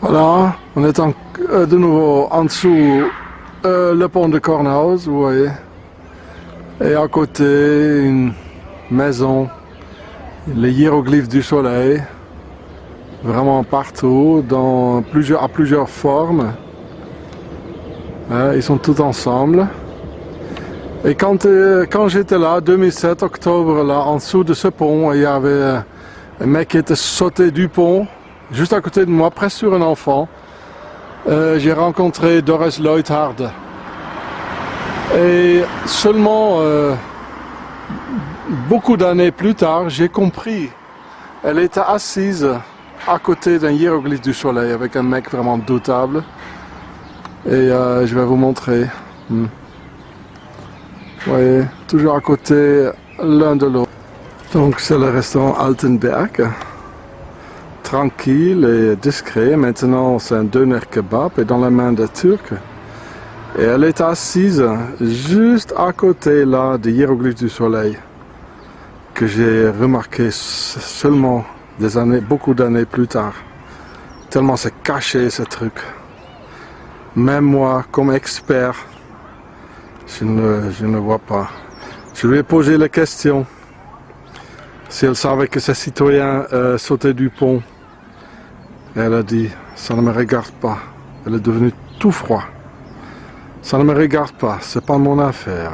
Speaker 1: Voilà, on est de nouveau en dessous le pont de Kornhaus, vous voyez. Et à côté, une maison, les hiéroglyphes du soleil, vraiment partout, à plusieurs formes. Ils sont tous ensemble. Et quand j'étais là, 2007, octobre, là, en dessous de ce pont, il y avait un mec qui était sauté du pont, juste à côté de moi, presque sur un enfant. J'ai rencontré Doris Leuthard. Et seulement beaucoup d'années plus tard, j'ai compris. Elle était assise à côté d'un hiéroglyphe du soleil avec un mec vraiment doutable. Et je vais vous montrer. Vous voyez, toujours à côté l'un de l'autre. Donc c'est le restaurant Altenberg. Tranquille et discret. Maintenant, c'est un doner kebab et dans la main des Turcs. Et elle est assise juste à côté là des hiéroglyphes du soleil que j'ai remarqué seulement beaucoup d'années plus tard. Tellement c'est caché ce truc. Même moi, comme expert, je ne vois pas. Je lui ai posé la question si elle savait que ces citoyens sautaient du pont. Et elle a dit, ça ne me regarde pas. Elle est devenue tout froid. Ça ne me regarde pas, c'est pas mon affaire.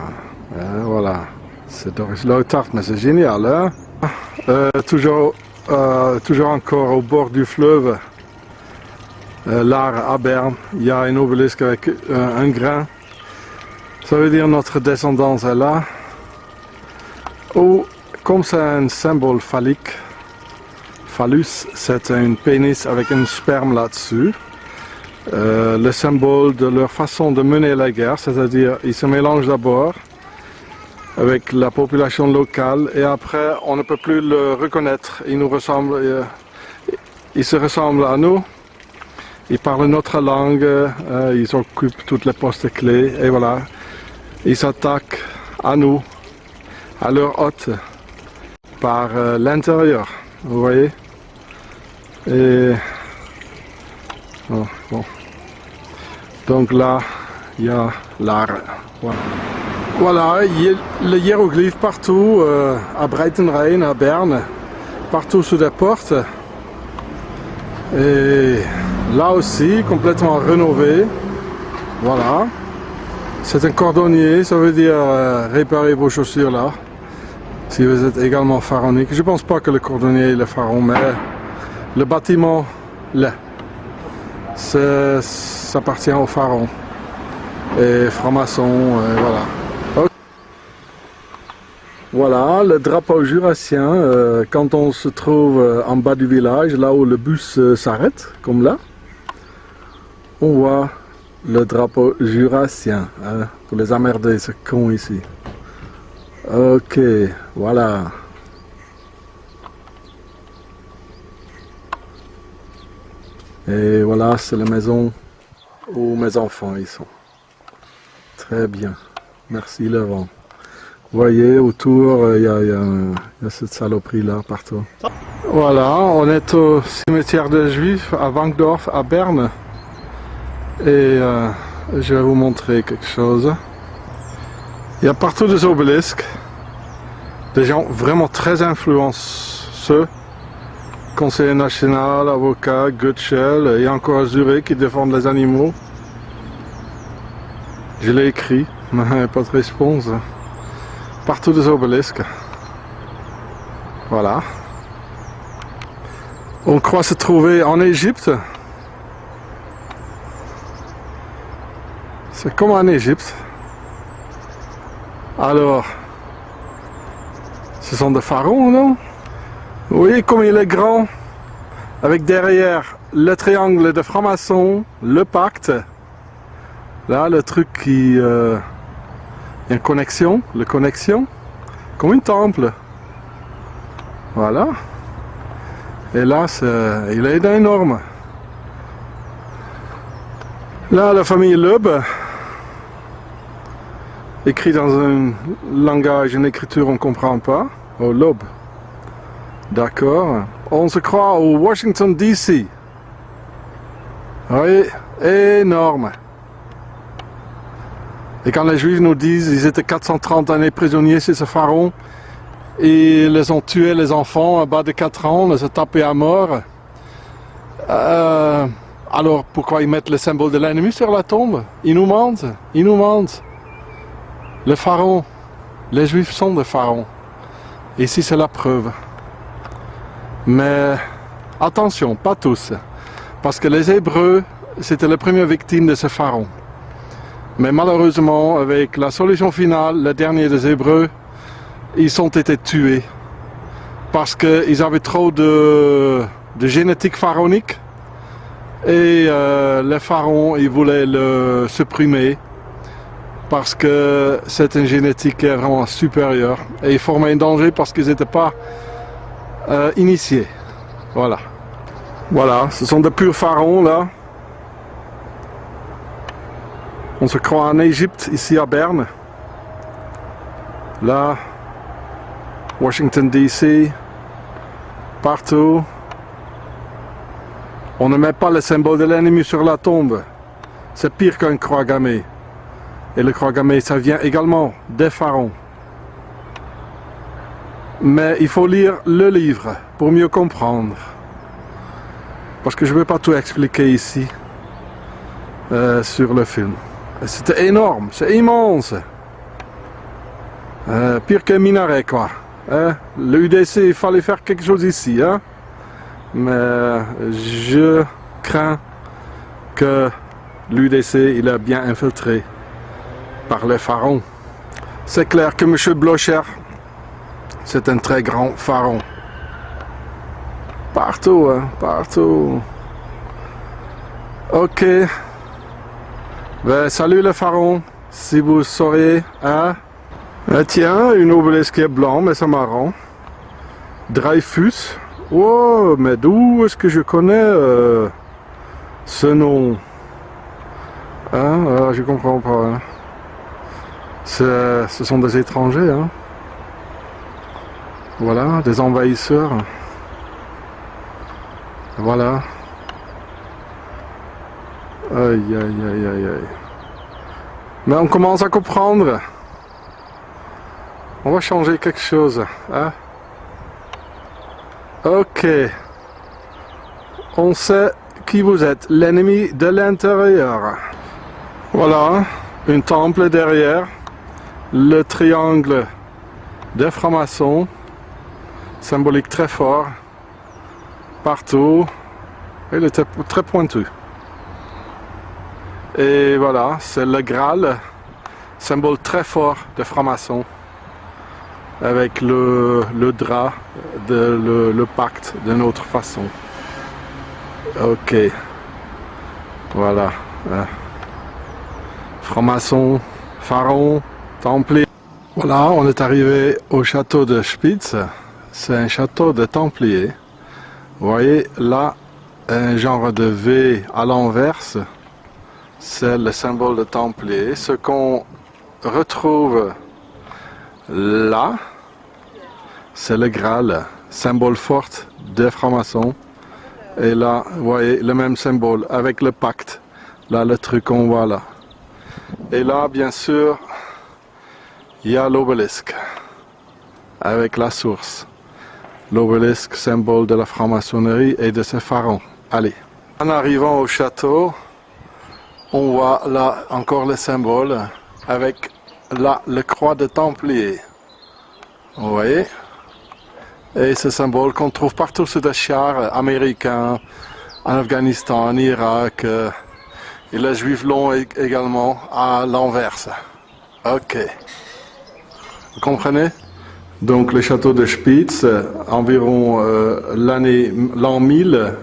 Speaker 1: Et voilà, c'est Doris Leuthard, mais c'est génial, hein? Toujours encore au bord du fleuve, l'Aar à Berne, il y a une obélisque avec un grain Ça veut dire notre descendance est là. Ou, comme c'est un symbole phallique, phallus, c'est un pénis avec un sperme là-dessus. Le symbole de leur façon de mener la guerre, c'est-à-dire ils se mélangent d'abord avec la population locale et après on ne peut plus le reconnaître. Ils nous ressemblent, ils se ressemblent à nous, ils parlent notre langue, ils occupent toutes les postes clés et voilà, ils s'attaquent à nous, à leur hôte, par l'intérieur, vous voyez. Et oh, bon. Donc là, il y a l'art. Voilà. Voilà, le hiéroglyphe partout, à Breitenrhein, à Berne, partout sur des portes. Et là aussi, complètement rénové. Voilà. C'est un cordonnier, ça veut dire réparer vos chaussures là. Si vous êtes également pharaonique. Je ne pense pas que le cordonnier est le pharaon, mais le bâtiment l'est. Ça appartient au pharaon. Et franc-maçon, voilà. Voilà, le drapeau jurassien, quand on se trouve en bas du village, là où le bus s'arrête, comme là, on voit le drapeau jurassien, hein, pour les emmerder, ce con ici. Ok, voilà. Et voilà, c'est la maison où mes enfants y sont. Très bien, merci Laurent. Vous voyez, autour, il y a cette saloperie là partout. Voilà, on est au cimetière des Juifs à Wankdorf, à Berne. Et je vais vous montrer quelque chose. Il y a partout des obélisques. Des gens vraiment très influenceux. Conseiller national, avocat, Goetschel, et encore Zurich qui défendent les animaux. Je l'ai écrit, mais pas de réponse. Partout des obélisques. Voilà. On croit se trouver en Égypte. C'est comme en Égypte. Alors, ce sont des pharaons, non? Vous voyez comme il est grand, avec derrière le triangle de franc-maçon, le pacte. Là, le truc qui... il y a une connexion, comme une temple. Voilà. Et là, il est énorme. Là, la famille Loeb, écrit dans un langage, une écriture on ne comprend pas. Oh, Loeb. D'accord. On se croit au Washington DC. Oui, énorme. Et quand les Juifs nous disent qu'ils étaient 430 années prisonniers chez ce pharaon, et ils les ont tués, les enfants, à bas de 4 ans, les ont tapés à mort. Alors pourquoi ils mettent le symbole de l'ennemi sur la tombe? Ils nous mentent, ils nous mentent. Le pharaon, les Juifs sont des pharaons. Ici c'est la preuve. Mais attention, pas tous. Parce que les Hébreux, c'était les premières victimes de ce pharaon. Mais malheureusement, avec la solution finale, les derniers des Hébreux, ils ont été tués. Parce qu'ils avaient trop de génétique pharaonique. Et les pharaons, ils voulaient le supprimer. Parce que c'est une génétique vraiment supérieure. Et ils formaient un danger parce qu'ils n'étaient pas initiés. Voilà. Voilà, ce sont de purs pharaons là. On se croit en Égypte, ici à Berne. Là, Washington DC, partout. On ne met pas le symbole de l'ennemi sur la tombe. C'est pire qu'une croix gammée. Et le croix gammée, ça vient également des pharaons. Mais il faut lire le livre pour mieux comprendre. Parce que je ne vais pas tout expliquer ici sur le film. C'était énorme, c'est immense. Pire qu'un minaret quoi. Le UDC, il fallait faire quelque chose ici. Hein? Mais je crains que l'UDC il a bien infiltré par les pharaons. C'est clair que M. Blocher, c'est un très grand pharaon. Partout, hein, partout. Ok. Ben, salut le pharaon, si vous sauriez, hein. Tiens, une obélisque qui est blanc, mais c'est marrant. Dreyfus. Oh, mais d'où est-ce que je connais ce nom? Hein, je comprends pas. Hein. Ce sont des étrangers, hein. Voilà, des envahisseurs. Voilà. Aïe, aïe, aïe, aïe, aïe. Mais on commence à comprendre. On va changer quelque chose, hein. Ok. On sait qui vous êtes, l'ennemi de l'intérieur. Voilà, un temple derrière, le triangle des francs-maçons, symbolique très fort, partout, il était très pointu. Et voilà, c'est le Graal, symbole très fort des francs-maçons, avec le drap, le pacte d'une autre façon. Ok, voilà. Francs-maçons, pharaons, templiers. Voilà, on est arrivé au château de Spitz. C'est un château de templiers. Vous voyez là, un genre de V à l'inverse. C'est le symbole de templier. Ce qu'on retrouve là, c'est le Graal, symbole fort des francs-maçons. Et là, vous voyez le même symbole avec le pacte. Là, le truc qu'on voit là. Et là, bien sûr, il y a l'obélisque avec la source. L'obélisque, symbole de la franc-maçonnerie et de ses pharaons. Allez. En arrivant au château, on voit là encore le symbole avec là le croix de Templier. Vous voyez? Et ce symbole qu'on trouve partout sur des chars américains, en Afghanistan, en Irak. Et les juifs l'ont également à l'Anvers. Ok. Vous comprenez? Donc le château de Spitz, environ l'an 1000,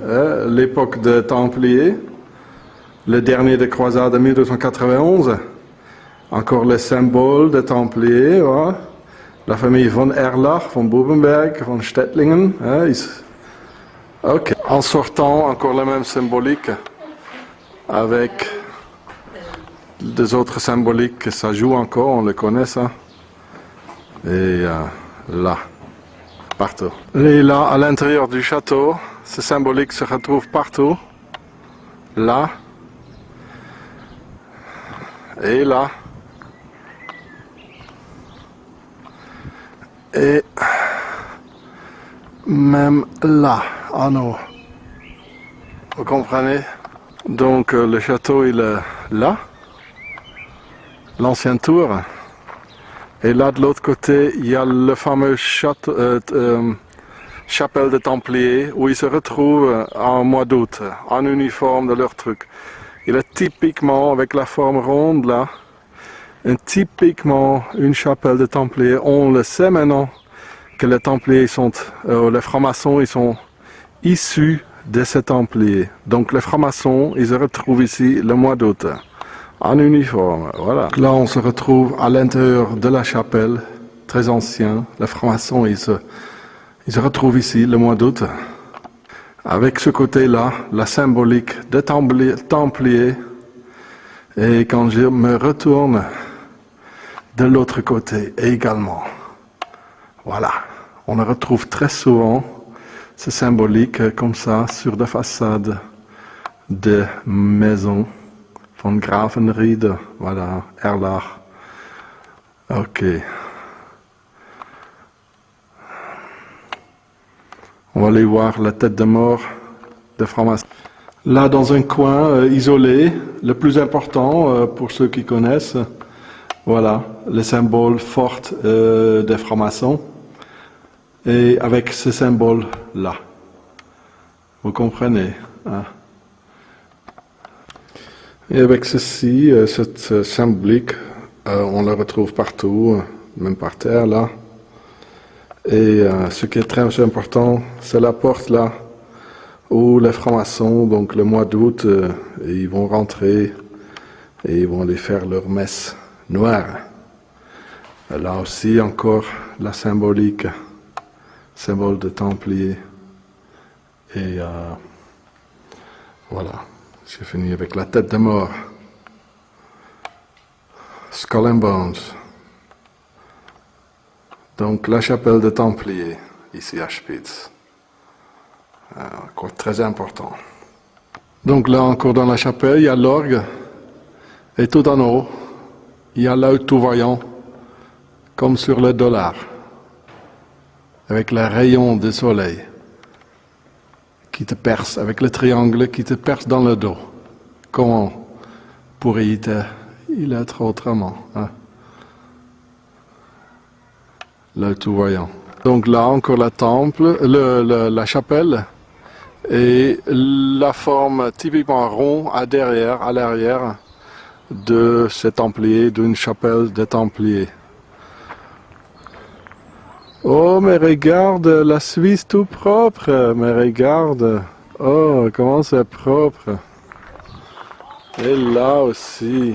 Speaker 1: l'époque des Templiers, le dernier des croisades de 1291. Encore le symbole des Templiers, voilà. La famille von Erlach, von Bubenberg, von Stettlingen. Ok. En sortant, encore la même symbolique, avec des autres symboliques que ça joue encore, on le connaît ça. Et là, partout. Et là, à l'intérieur du château, ce symbolique se retrouve partout. Là. Et là. Et même là, en haut. Vous comprenez? Donc le château il est là, l'ancienne tour. Et là de l'autre côté, il y a le fameux château, chapelle des Templiers où ils se retrouvent en mois d'août, en uniforme de leur truc. Il est typiquement, avec la forme ronde là, typiquement une chapelle de Templiers. On le sait maintenant que les Templiers sont, les francs-maçons, ils sont issus de ces Templiers. Donc les francs-maçons, ils se retrouvent ici le mois d'août, en uniforme, voilà. Là on se retrouve à l'intérieur de la chapelle, très ancien. Les francs-maçons, ils se retrouvent ici le mois d'août. Avec ce côté-là, la symbolique des Templiers. Et quand je me retourne de l'autre côté également. Voilà, on le retrouve très souvent, c'est symbolique comme ça, sur des façades de maisons, von Grafenried, voilà, Erlach. Ok. On va aller voir la tête de mort de francs-maçons. Là, dans un coin isolé, le plus important pour ceux qui connaissent, voilà, le symbole fort des francs-maçons. Et avec ce symbole-là. Vous comprenez, hein? Et avec ceci, cette symbolique On le retrouve partout, même par terre là. Et ce qui est très important, c'est la porte là, où les francs-maçons, donc le mois d'août, ils vont rentrer et ils vont aller faire leur messe noire. Là aussi encore la symbolique, symbole de Templier. Et voilà, j'ai fini avec la tête de mort. Skull and Bones. Donc la chapelle de Templier, ici à Spitz. Encore très important. Donc là encore dans la chapelle, il y a l'orgue. Et tout en haut, il y a l'œil tout voyant, comme sur le dollar, avec les rayons du soleil qui te perce, avec le triangle qui te perce dans le dos. Comment pourrait-il être autrement, hein? L'œil tout voyant. Donc là encore la temple, la chapelle, et la forme typiquement rond à l'arrière de ces templiers, d'une chapelle des templiers. Oh, mais regarde, la Suisse tout propre, mais regarde, oh, comment c'est propre. Et là aussi,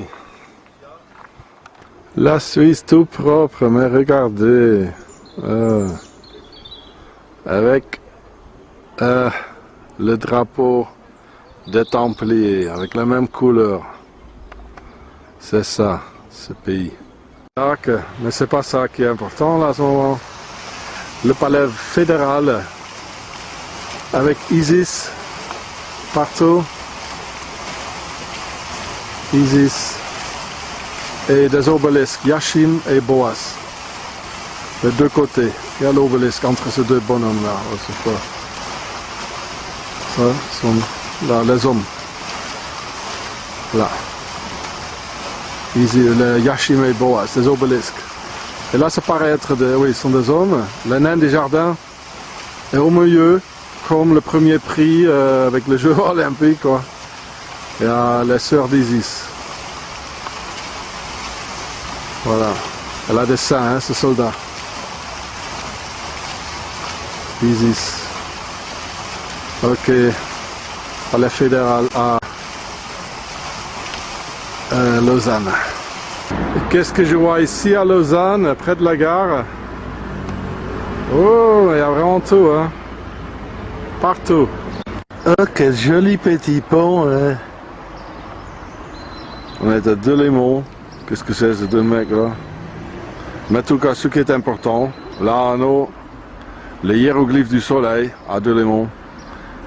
Speaker 1: la Suisse tout propre, mais regardez, avec le drapeau des Templiers, avec la même couleur. C'est ça, ce pays. Mais c'est pas ça qui est important là, à ce moment. Le palais fédéral avec Isis partout, Isis et des obélisques, Yashim et Boas, de deux côtés. Il y a l'obélisque entre ces deux bonhommes là. C'est quoi? Ça sont là les hommes. Là. Ici, le Yashim et Boas, des obélisques. Et là, ça paraît être ce sont des hommes, les nains des jardins, et au milieu, comme le premier prix avec les Jeux olympiques, quoi. Il y a les sœurs d'Isis. Voilà. Elle a des seins, hein, ce soldat. Isis. Ok. Palais fédéral à Lausanne. Qu'est-ce que je vois ici à Lausanne, près de la gare? Oh, il y a vraiment tout, hein. Partout. Oh, quel joli petit pont, hein. On est à Delémont. Qu'est-ce que c'est ces deux mecs là? Mais en tout cas, ce qui est important, là en haut, les hiéroglyphes du soleil à Delémont.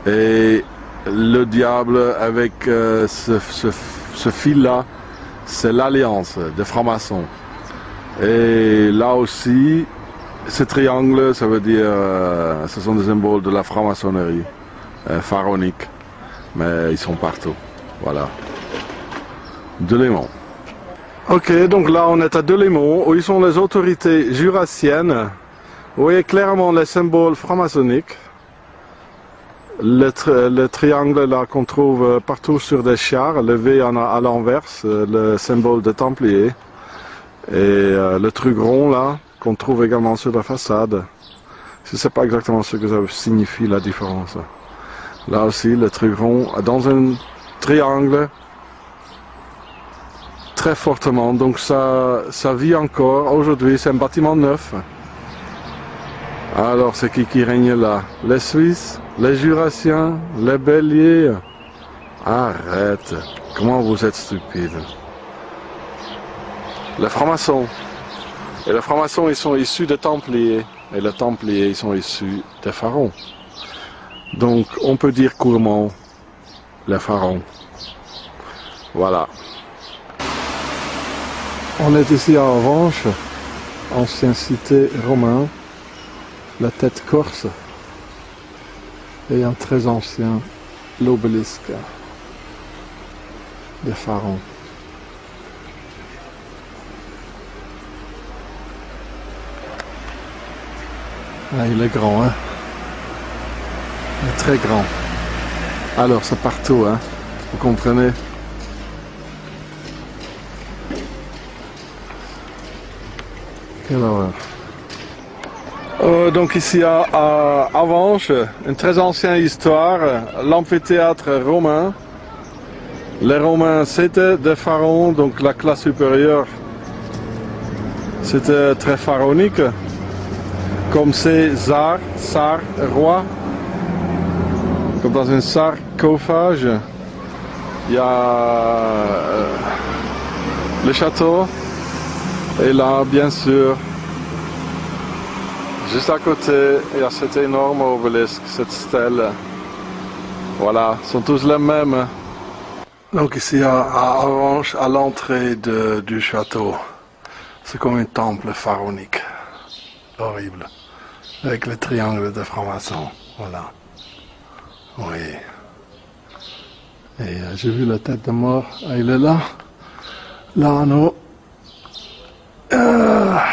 Speaker 1: Et le diable avec ce fil-là. C'est l'alliance des francs-maçons. Et là aussi, ce triangle, ça veut dire, ce sont des symboles de la franc-maçonnerie pharaonique. Mais ils sont partout. Voilà. Delémont. Ok, donc là on est à Delémont, où ils sont les autorités jurassiennes. Vous voyez clairement les symboles franc-maçonniques. Le triangle là qu'on trouve partout sur des chars, le V à l'inverse, le symbole de Templier. Et le truc rond là, qu'on trouve également sur la façade. Je ne sais pas exactement ce que ça signifie la différence. Là aussi, le truc rond dans un triangle très fortement. Donc ça vit encore. Aujourd'hui, c'est un bâtiment neuf. Alors, c'est qui règne là? Les Suisses? Les Jurassiens? Les Béliers? Arrête! Comment vous êtes stupide? Les francs-maçons. Et les francs-maçons, ils sont issus des Templiers. Et les Templiers, ils sont issus des pharaons. Donc, on peut dire couramment les pharaons. Voilà. On est ici à Orange, ancienne cité romaine. La tête corse et un très ancien l'obélisque des pharaons. Ah, il est grand, hein? Il est très grand. Alors, c'est partout, hein? Vous comprenez? Quelle horreur. Donc ici à Avenches, une très ancienne histoire, l'amphithéâtre romain. Les Romains c'était des pharaons, donc la classe supérieure c'était très pharaonique, comme César, tsar, roi, comme dans un sarcophage. Il y a le château, et là bien sûr, juste à côté, il y a cet énorme obélisque, cette stèle. Voilà, sont tous les mêmes. Donc ici à Avenches, à l'entrée du château, c'est comme un temple pharaonique, horrible, avec le triangle de franc-maçon, voilà. Oui. Et j'ai vu la tête de mort, il est là, l'anneau. La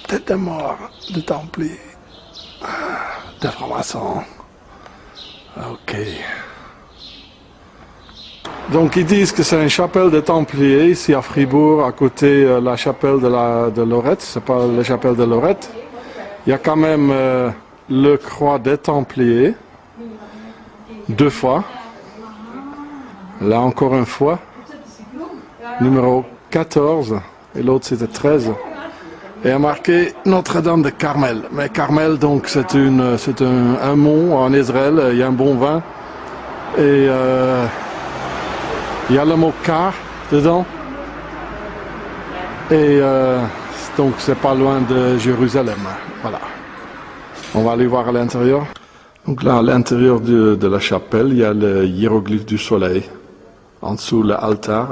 Speaker 1: tête de mort, de Templier, de franc-maçon. Ok. Donc ils disent que c'est une chapelle des Templiers ici à Fribourg, à côté de la chapelle de Lorette. C'est pas la chapelle de Lorette. Il y a quand même le croix des Templiers, 2 fois. Là encore une fois, numéro 14, et l'autre c'était 13. Et il y a marqué Notre-Dame de Carmel. Mais Carmel, donc c'est un mont en Israël, il y a un bon vin. Et il y a le mot car dedans. Et donc c'est pas loin de Jérusalem. Voilà. On va aller voir à l'intérieur. Donc là, à l'intérieur de la chapelle, il y a le hiéroglyphe du soleil. En dessous, l'altar,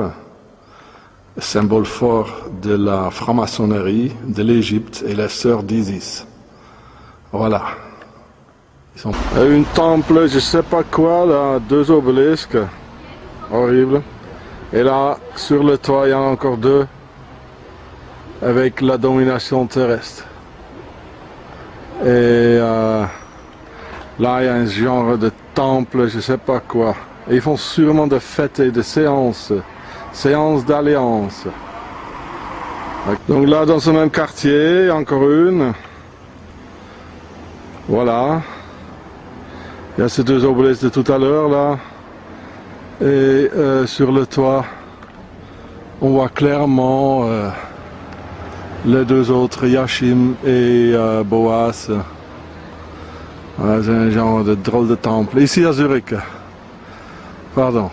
Speaker 1: symbole fort de la franc-maçonnerie de l'Égypte et les sœurs d'Isis. Voilà. Un temple, je sais pas quoi, là, 2 obélisques. Horrible. Et là, sur le toit, il y en a encore 2 avec la domination terrestre. Et là, il y a un genre de temple, je sais pas quoi. Et ils font sûrement des fêtes et des séances d'alliance. Donc là, dans ce même quartier, encore une. Voilà. Il y a ces 2 obélisques de tout à l'heure, là. Et sur le toit, on voit clairement les 2 autres, Yachim et Boas. Voilà, c'est un genre de drôle de temple. Ici à Zurich. Pardon.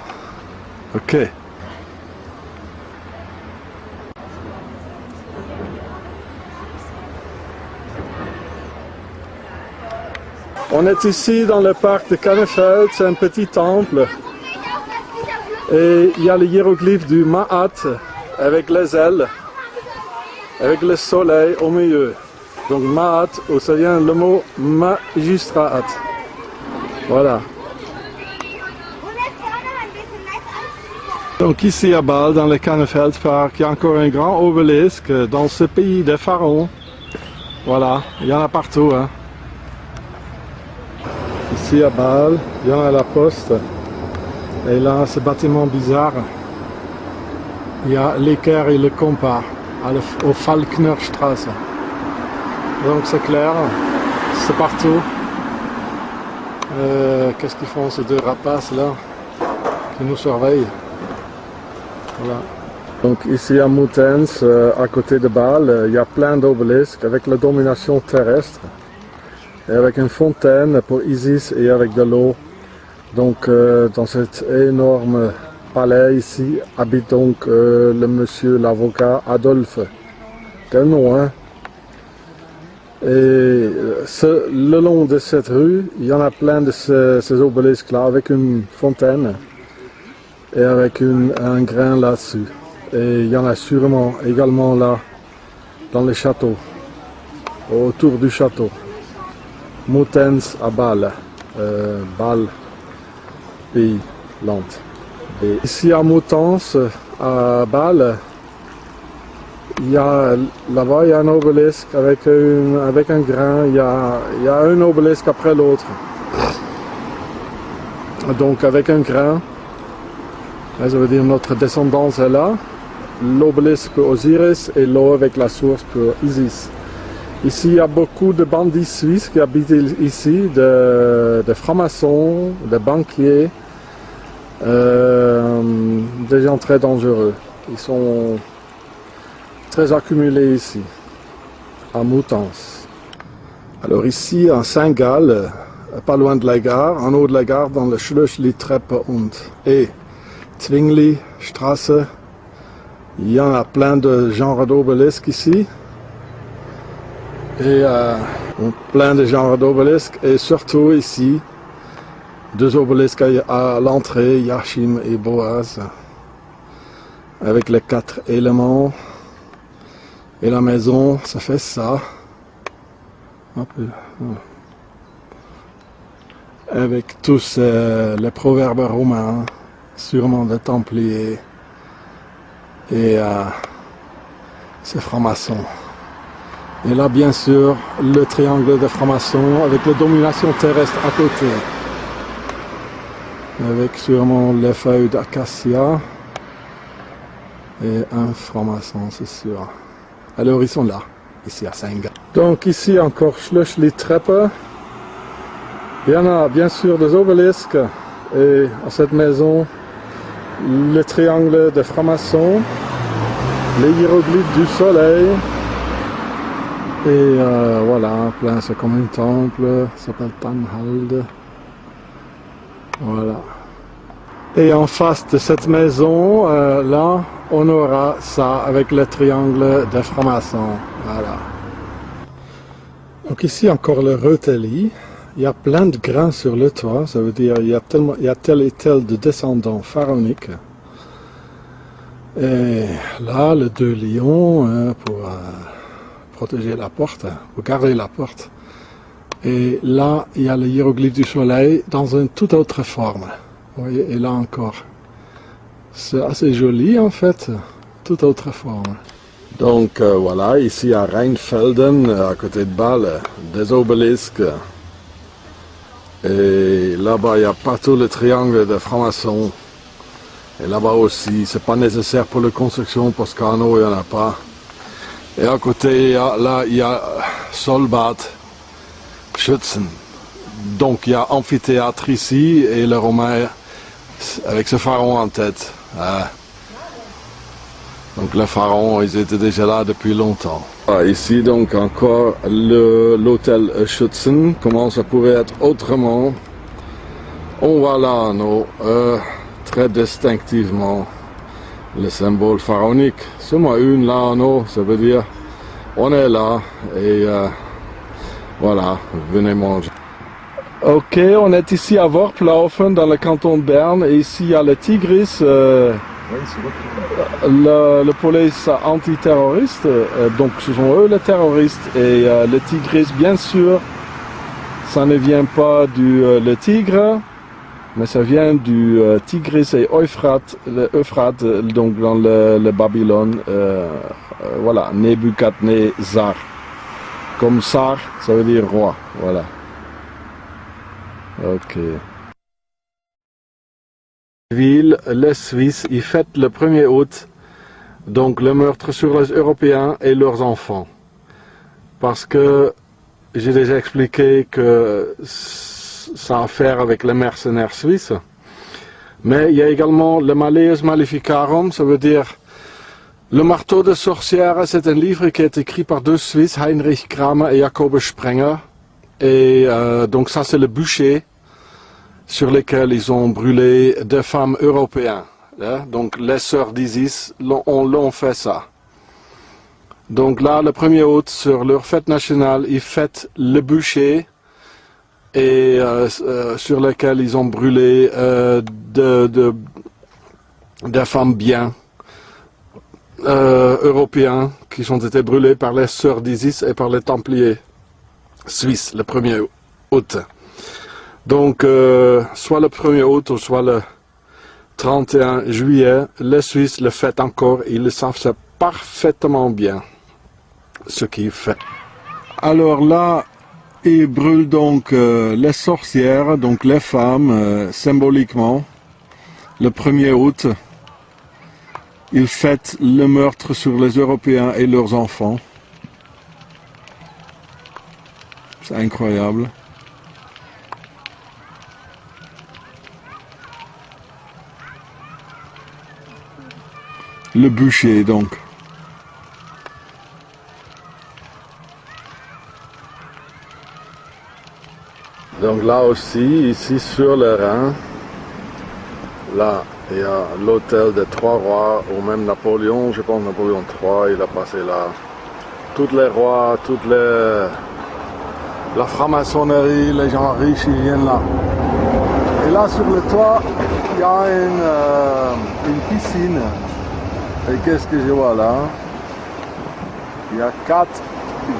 Speaker 1: Ok. On est ici dans le parc de Kannefeld, c'est un petit temple. Et il y a le hiéroglyphe du Ma'at avec les ailes, avec le soleil au milieu. Donc Ma'at, où ça vient le mot magistrat. Voilà. Donc ici à Bâle, dans le Kannefeld Park, il y a encore un grand obélisque dans ce pays des pharaons. Voilà, il y en a partout. Hein. Ici à Bâle, il y en a à la poste. Et là, ce bâtiment bizarre, il y a l'équerre et le compas au Falknerstrasse. Donc c'est clair, c'est partout. Qu'est-ce qu'ils font ces 2 rapaces là qui nous surveillent? Voilà. Donc ici à Muttenz, à côté de Bâle, il y a plein d'obélisques avec la domination terrestre. Et avec une fontaine pour Isis et avec de l'eau. Donc dans cet énorme palais ici habite donc le monsieur l'avocat Adolphe. Quel nom, hein? Et le long de cette rue, il y en a plein de ces obélisques là avec une fontaine et avec un grain là-dessus. Et il y en a sûrement également là dans le château, autour du château. Muttenz à Bâle, Bâle, pays, land. Et ici à Muttenz, à Bâle, là-bas il y a un obélisque avec un grain, il y a un obélisque après l'autre. Donc avec un grain, ça veut dire notre descendance est là. l'obélisque pour Osiris et l'eau avec la source pour Isis. Ici, il y a beaucoup de bandits suisses qui habitent ici, de francs-maçons, de banquiers, des gens très dangereux. Ils sont très accumulés ici, à Moutanz. Alors ici, à Saint-Gall, pas loin de la gare, en haut de la gare, dans le Schlössli-Treppe et Zwingli-Straße, il y en a plein de genres d'obélisques ici. Et plein de genres d'obélisques, et surtout ici, deux obélisques à l'entrée, Yachim et Boaz, avec les 4 éléments. Et la maison, ça fait ça. Avec tous les proverbes romains, sûrement des Templiers, et ces francs-maçons. Et là, bien sûr, le triangle de francs-maçons avec la domination terrestre à côté. Avec sûrement les feuilles d'acacia. Et un franc-maçon, c'est sûr. Alors, ils sont là, ici à Saint-Gall. Donc, ici encore Schlössli-Treppe. Il y en a bien sûr des obélisques. Et à cette maison, le triangle de francs-maçons. Les hiéroglyphes du soleil. Et voilà, plein, c'est comme un temple, ça s'appelle Tannhald. Voilà. Et en face de cette maison, là, on aura ça avec le triangle des francs-maçons. Voilà. Donc ici encore le Röteli. Il y a plein de grains sur le toit, ça veut dire il y a tel et tel de descendants pharaoniques. Et là, les 2 lions pour protéger la porte, pour garder la porte. Et là, il y a le hiéroglyphe du soleil dans une toute autre forme. Vous voyez, et là encore. C'est assez joli en fait, toute autre forme. Donc voilà, ici à Rheinfelden, à côté de Bâle, des obélisques. Et là-bas, il y a partout le triangle de francs-maçons. Et là-bas aussi, c'est pas nécessaire pour la construction parce qu'en haut, il n'y en a pas. Et à côté, là, il y a Solbad, Schützen. Donc, il y a amphithéâtre ici et le Romain avec ce pharaon en tête. Donc, les pharaons, ils étaient déjà là depuis longtemps. Ici, donc, encore l'hôtel Schützen. Comment ça pourrait être autrement? On voit là, très distinctivement, le symbole pharaonique. Seulement une là en haut, ça veut dire on est là et voilà, venez manger. Ok, on est ici à Worplaufen dans le canton de Berne et ici il y a le Tigris, le police antiterroriste, donc ce sont eux les terroristes et le Tigris bien sûr, ça ne vient pas le tigre. Mais ça vient du Tigris et Euphrates, donc dans le Babylone, voilà, Nebuchadnezzar. Comme Sar, ça veut dire roi, voilà. Ok. Ville, les Suisses, ils fêtent le 1er août, donc le meurtre sur les Européens et leurs enfants. Parce que j'ai déjà expliqué que ça a à faire avec les mercenaires suisses. Mais il y a également le Malleus Maleficarum, ça veut dire le marteau de sorcière. C'est un livre qui est écrit par 2 Suisses, Heinrich Kramer et Jacob Sprenger. Et donc ça c'est le bûcher sur lequel ils ont brûlé 2 femmes européennes. Hein? Donc les sœurs d'Isis l'ont fait ça. Donc là, le 1er août, sur leur fête nationale, ils fêtent le bûcher et sur lequel ils ont brûlé des femmes bien européens qui ont été brûlés par les sœurs d'Isis et par les Templiers suisses le 1er août. Donc, soit le 1er août ou soit le 31 juillet, les Suisses le fêtent encore, ils le savent ça parfaitement bien, ce qu'ils font. Alors là, ils brûlent donc les sorcières, donc les femmes, symboliquement, le 1er août. ils fêtent le meurtre sur les Européens et leurs enfants. C'est incroyable. Le bûcher, donc. Donc là aussi, ici sur le Rhin, là, il y a l'hôtel des Trois Rois, ou même Napoléon, je pense Napoléon III, il a passé là. Tous les rois, la franc-maçonnerie, les gens riches, ils viennent là. Et là, sur le toit, il y a une piscine. Et qu'est-ce que je vois là? Il y a 4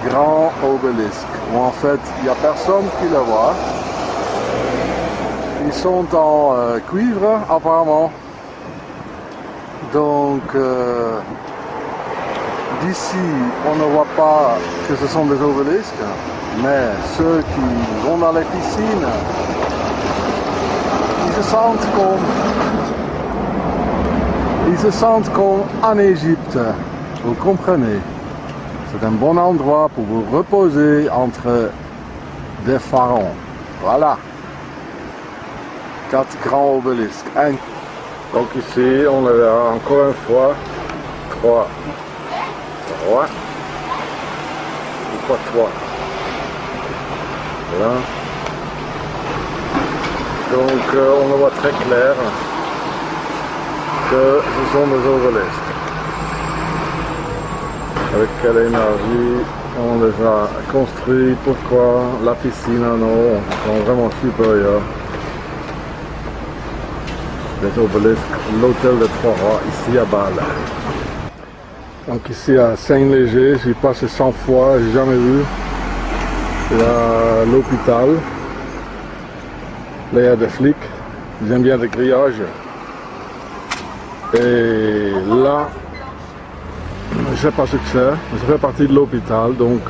Speaker 1: grands obélisques, où en fait, il n'y a personne qui le voit. Ils sont en cuivre, apparemment. Donc, d'ici, on ne voit pas que ce sont des obélisques, mais ceux qui vont dans les piscines, ils se sentent comme en Égypte, vous comprenez. C'est un bon endroit pour vous reposer entre des pharaons. Voilà. 4 grands obélisques. Donc ici, on a encore une fois 3 rois. Pourquoi 3? Voilà. Donc on le voit très clair que ce sont des obélisques. Avec quelle énergie on les a construits, pourquoi la piscine en eau sont vraiment supérieures. Les obélisques, l'hôtel des Trois Rois ici à Bâle. Donc ici à Saint-Léger, j'y passé 100 fois, j'ai jamais vu. Il y a l'hôpital. Là il y a des flics, ils aiment bien des grillages. Et là, je sais pas ce que c'est, ça fait partie de l'hôpital, donc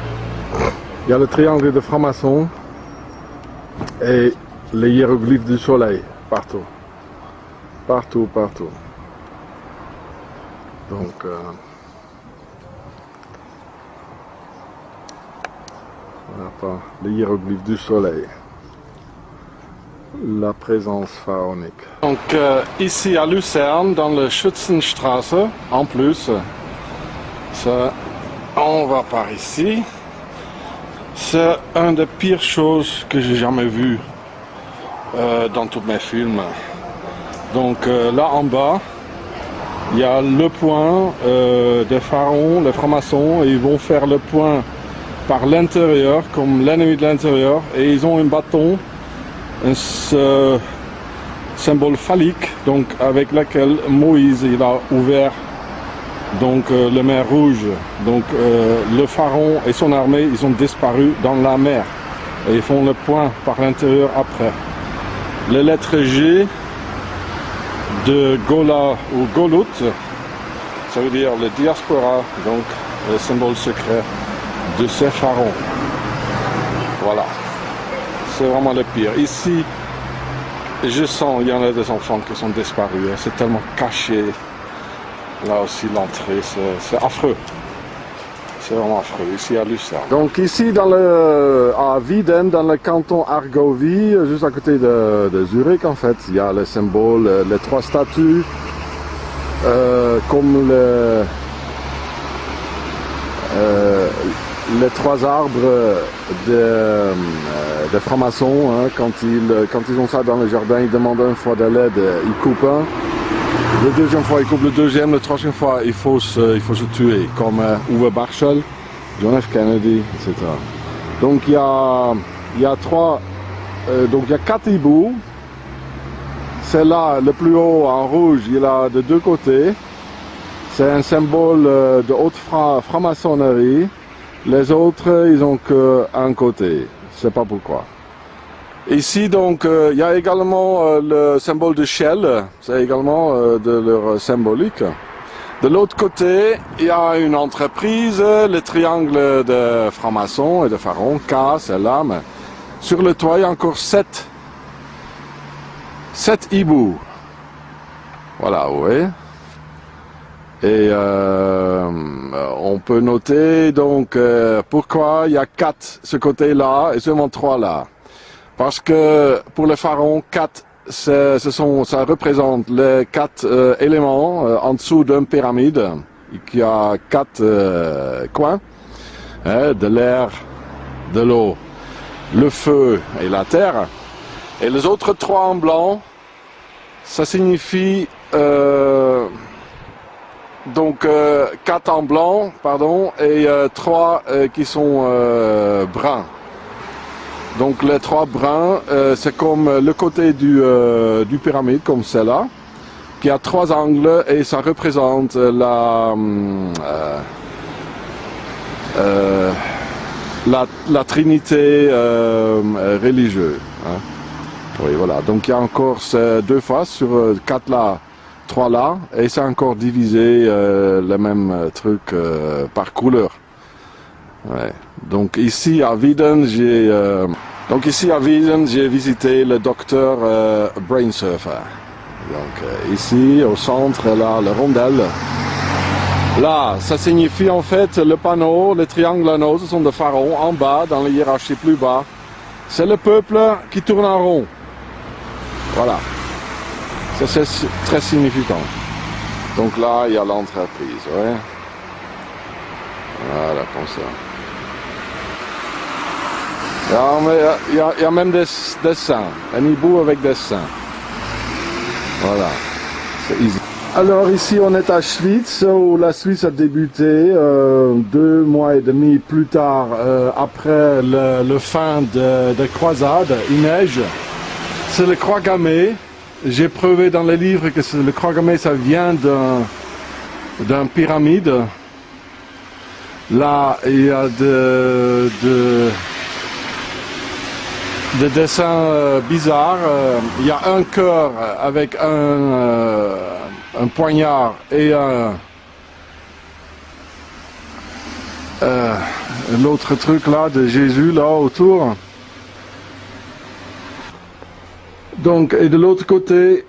Speaker 1: il y a le triangle de franc-maçon et les hiéroglyphes du soleil, partout. Partout, partout. Donc, voilà pas les hiéroglyphes du soleil. La présence pharaonique. Donc ici à Lucerne, dans le Schützenstraße, en plus, ça, on va par ici. C'est une des pires choses que j'ai jamais vues dans tous mes films. Donc là en bas, il y a le point des pharaons, les francs-maçons, et ils vont faire le point par l'intérieur, comme l'ennemi de l'intérieur, et ils ont un bâton, un symbole phallique, donc avec lequel Moïse il a ouvert donc la mer Rouge. Donc le pharaon et son armée, ils ont disparu dans la mer et ils font le point par l'intérieur après. Les lettres G de Gola ou Golut, ça veut dire le diaspora, donc le symbole secret de ces pharaons. Voilà, c'est vraiment le pire. Ici, je sens, il y en a des enfants qui sont disparus, c'est tellement caché. Là aussi, l'entrée, c'est affreux. C'est vraiment affreux, ici à Lucerne. Donc ici, à Wieden, dans le canton Argovie, juste à côté de Zurich, en fait, il y a le symbole, les 3 statues, comme les 3 arbres des francs-maçons, hein, quand ils ont ça dans le jardin, ils demandent une fois de l'aide, ils coupent un. La deuxième fois, il coupe le deuxième, la troisième fois, il faut se tuer, comme Uwe Barschel, John F. Kennedy, etc. Donc il y a 4 hiboux. C'est là, le plus haut en rouge, il a de 2 côtés. C'est un symbole de haute franc-maçonnerie. Les autres, ils ont qu'un côté. Je sais pas pourquoi. Ici, donc, il y a également le symbole de Shell, c'est également de leur symbolique. De l'autre côté, il y a une entreprise, le triangle de francs-maçons et de pharaons, K, c'est là, mais sur le toit, il y a encore 7 hiboux. Voilà, vous voyez. Et on peut noter donc pourquoi il y a 4 ce côté-là et seulement 3 là. Parce que pour le pharaon, 4, ça représente les 4 éléments en dessous d'une pyramide qui a 4 coins, de l'air, de l'eau, le feu et la terre. Et les autres 3 en blanc, ça signifie donc 4 en blanc, pardon, et 3 qui sont bruns. Donc les 3 bruns, c'est comme le côté du pyramide, comme celle-là, qui a 3 angles et ça représente la trinité religieuse. Hein. Oui, voilà. Donc il y a encore ces 2 faces sur 4 là, 3 là, et c'est encore divisé le même truc par couleur. Ouais. Donc ici à Wieden, j'ai visité le docteur Brainsurfer. Donc ici au centre, là, le rondelle. Là, ça signifie en fait le panneau, le triangle anneau, ce sont des pharaons en bas, dans la hiérarchie plus bas. C'est le peuple qui tourne en rond. Voilà. Ça c'est très significant. Donc là, il y a l'entreprise, ouais. Voilà, comme ça. Il y a même des dessins, un hibou avec des dessins. Voilà, c'est easy. Alors ici on est à Schwyz, où la Suisse a débuté 2 mois et demi plus tard, après le fin de croisade, il neige. C'est le croix gammée. J'ai prouvé dans le livre que le croix gammée ça vient d'un pyramide. Là il y a des dessins bizarres. Il y a un cœur avec un poignard et l'autre truc là de Jésus là autour. Donc, et de l'autre côté,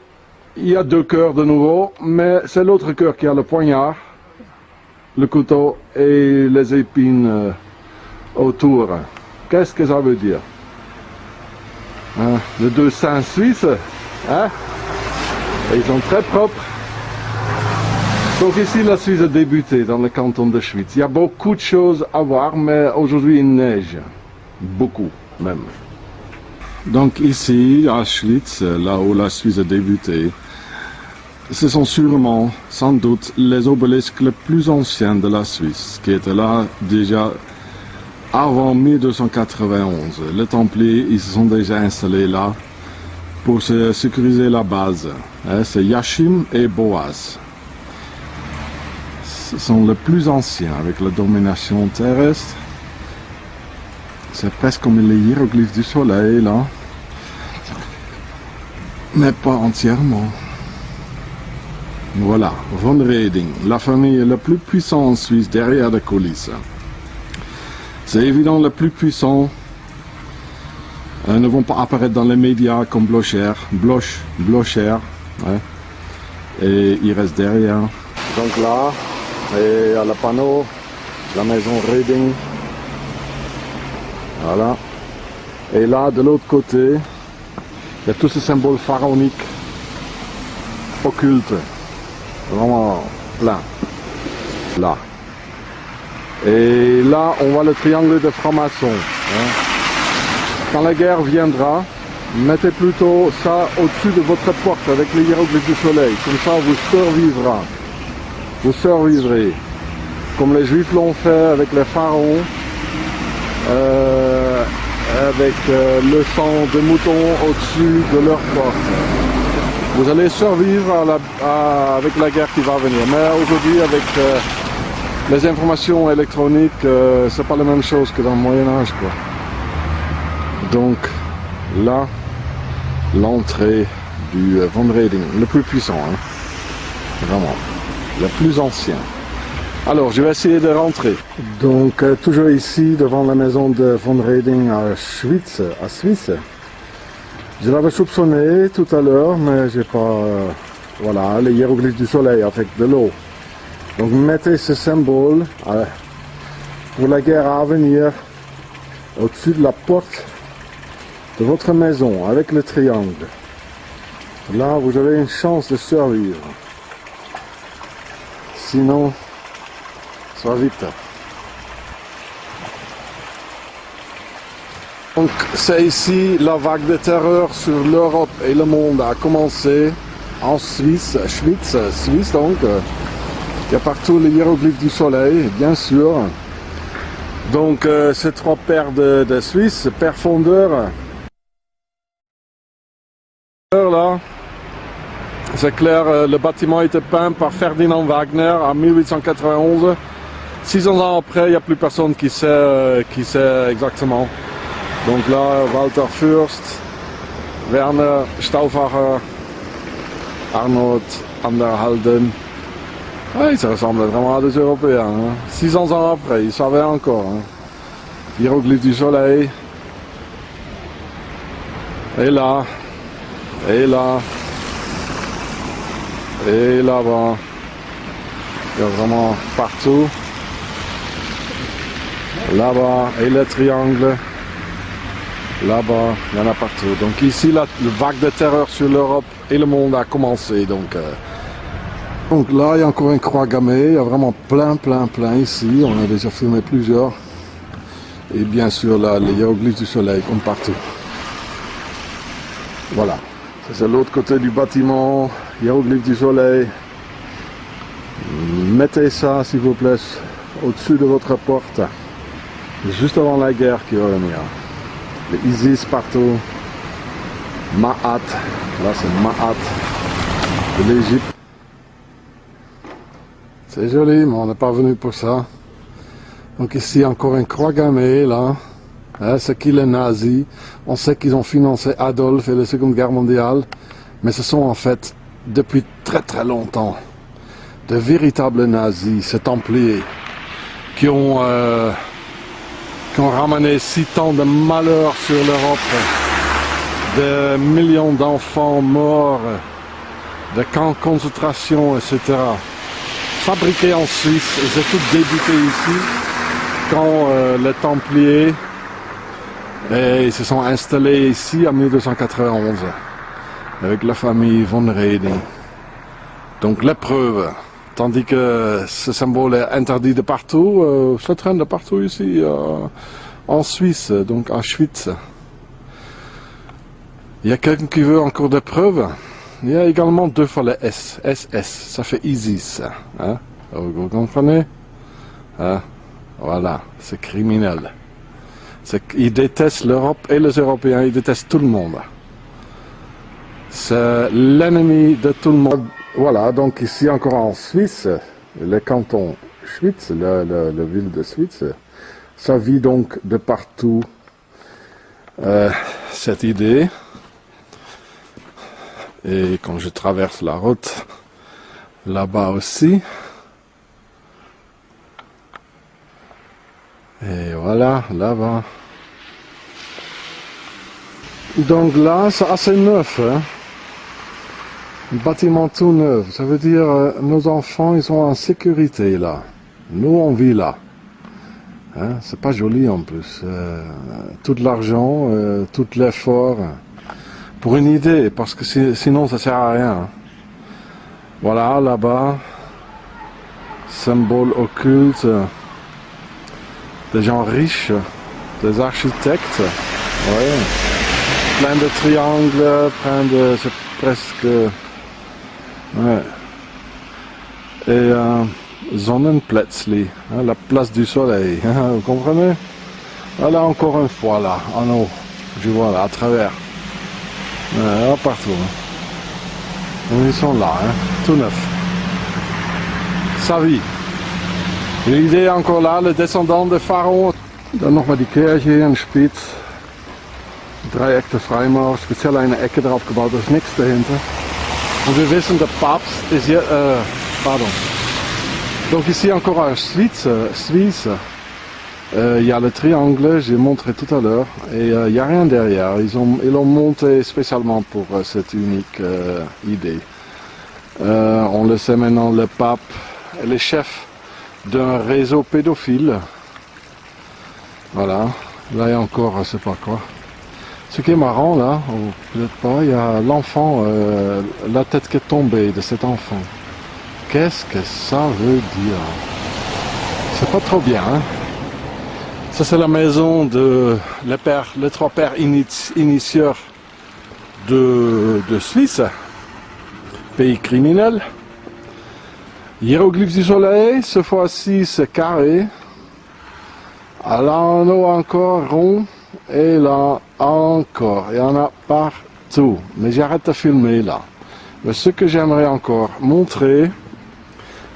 Speaker 1: il y a 2 cœurs de nouveau, mais c'est l'autre cœur qui a le poignard, le couteau et les épines autour. Qu'est-ce que ça veut dire? Hein, les 2 saints suisses, hein? Et ils sont très propres. Donc ici, la Suisse a débuté dans le canton de Schwyz. Il y a beaucoup de choses à voir, mais aujourd'hui il neige. Beaucoup, même. Donc ici, à Schwyz, là où la Suisse a débuté, ce sont sûrement, sans doute, les obélisques les plus anciens de la Suisse, qui étaient là déjà avant 1291. Les Templiers, ils se sont déjà installés là pour se sécuriser la base. C'est Yachim et Boaz. Ce sont les plus anciens avec la domination terrestre. C'est presque comme les hiéroglyphes du soleil là. Mais pas entièrement. Voilà, Von Reding, la famille la plus puissante en Suisse derrière les coulisses. C'est évident, les plus puissants ne vont pas apparaître dans les médias comme Blocher, ouais, et ils restent derrière. Donc là, et à la panneau, la maison Reding, voilà. Et là, de l'autre côté, il y a tous ces symboles pharaoniques occultes, vraiment plein, là. Et là, on voit le triangle de franc-maçon. Hein. Quand la guerre viendra, mettez plutôt ça au-dessus de votre porte avec les hiéroglyphes du soleil. Comme ça, vous survivrez. Comme les Juifs l'ont fait avec les pharaons, avec le sang de mouton au-dessus de leur porte. Vous allez survivre avec la guerre qui va venir. Mais aujourd'hui, avec les informations électroniques, c'est pas la même chose que dans le Moyen-Âge, quoi. Donc, là, l'entrée du Von Reding, le plus puissant, hein. Vraiment, le plus ancien. Alors, je vais essayer de rentrer. Donc, toujours ici, devant la maison de Von Reding à Schwyz, à Suisse. Je l'avais soupçonné tout à l'heure, mais j'ai pas... voilà, les hiéroglyphes du soleil avec de l'eau. Donc mettez ce symbole pour la guerre à venir au-dessus de la porte de votre maison avec le triangle. Là, vous avez une chance de survivre. Sinon, ça va vite. Donc, c'est ici la vague de terreur sur l'Europe et le monde a commencé en Suisse, Suisse donc. Il y a partout les hiéroglyphes du soleil, bien sûr. Donc, ces trois pères de Suisse, père fondeur. Là, c'est clair, le bâtiment a été peint par Ferdinand Wagner en 1891. 600 ans après, il n'y a plus personne qui sait exactement. Donc là, Walter Fürst, Werner Stauffacher, Arnold Anderhalden. Ouais, ça ressemble vraiment à des Européens. Hein. 600 ans après, ils savaient encore. Hein. Hiéroglyphe du soleil. Et là. Et là. Et là-bas. Il y a vraiment partout. Là-bas. Et le triangle. Là-bas. Il y en a partout. Donc ici, la vague de terreur sur l'Europe et le monde a commencé. Donc là, il y a encore une croix gammée. Il y a vraiment plein ici. On a déjà filmé plusieurs. Et bien sûr, là, les hiéroglyphes du soleil, comme partout. Voilà. C'est l'autre côté du bâtiment. Hiéroglyphes du soleil. Mettez ça, s'il vous plaît, au-dessus de votre porte. Juste avant la guerre qui va venir. Les Isis partout. Ma'at. Là, c'est Ma'at de l'Égypte. C'est joli, mais on n'est pas venu pour ça. Donc ici, encore une croix gammée, là. Hein, c'est qui les nazis? On sait qu'ils ont financé Adolphe et la Seconde Guerre mondiale. Mais ce sont en fait, depuis très longtemps, de véritables nazis, ces Templiers, qui ont ramené si tant de malheur sur l'Europe. De millions d'enfants morts, de camps de concentration, etc. Fabriqués en Suisse, et c'est tout débuté ici, quand les Templiers ils se sont installés ici en 1291, avec la famille von Redi. Donc les preuves, tandis que ce symbole est interdit de partout, ça traîne de partout ici, en Suisse, donc à Schwyz. Il y a quelqu'un qui veut encore des preuves. Il y a également 2 fois le S, SS, ça fait ISIS. Hein? Vous comprenez? Hein? Voilà, c'est criminel. Ils détestent l'Europe et les Européens, ils détestent tout le monde. C'est l'ennemi de tout le monde. Voilà, donc ici encore en Suisse, le canton Schwyz, la ville de Schwyz, ça vit donc de partout cette idée. Et quand je traverse la route, là-bas aussi. Et voilà, là-bas. Donc là, c'est assez neuf. Hein? Un bâtiment tout neuf. Ça veut dire nos enfants, ils sont en sécurité là. Nous, on vit là. Hein? C'est pas joli en plus. Tout l'argent, tout l'effort. Pour une idée, parce que sinon ça sert à rien. Voilà, là-bas, symbole occulte, des gens riches, des architectes, ouais. Plein de triangles, plein de, c'est presque, ouais. Et Sonnenplätzli, hein, la place du soleil, hein, vous comprenez? Voilà encore une fois là, en haut, je vois là, à travers. Ouais, partout. Ils sont là, hein, tout neuf. Ça vit. L'idée encore là, le descendant de Pharaon. Dan nochmal die Kirche hier in Spitz. Dreieck der Freimauer, speziell eine Ecke drauf gebaut, da ist nichts dahinter. Und wir wissen, der Papst ist hier, pardon. Donc ici encore un Suisse. Il y a le triangle, j'ai montré tout à l'heure, et il n'y a rien derrière. Ils l'ont monté spécialement pour cette unique idée. On le sait maintenant, le pape elle est chef d'un réseau pédophile. Voilà, là il y a encore, je sais pas quoi. Ce qui est marrant là, ou peut-être pas, il y a l'enfant, la tête qui est tombée de cet enfant. Qu'est-ce que ça veut dire? C'est pas trop bien, hein? Ça c'est la maison de les trois pères initieurs de Suisse, pays criminel. Hiéroglyphe du soleil, cette fois-ci c'est carré. Là en haut encore rond, et là encore, il y en a partout. Mais j'arrête de filmer là. Mais ce que j'aimerais encore montrer,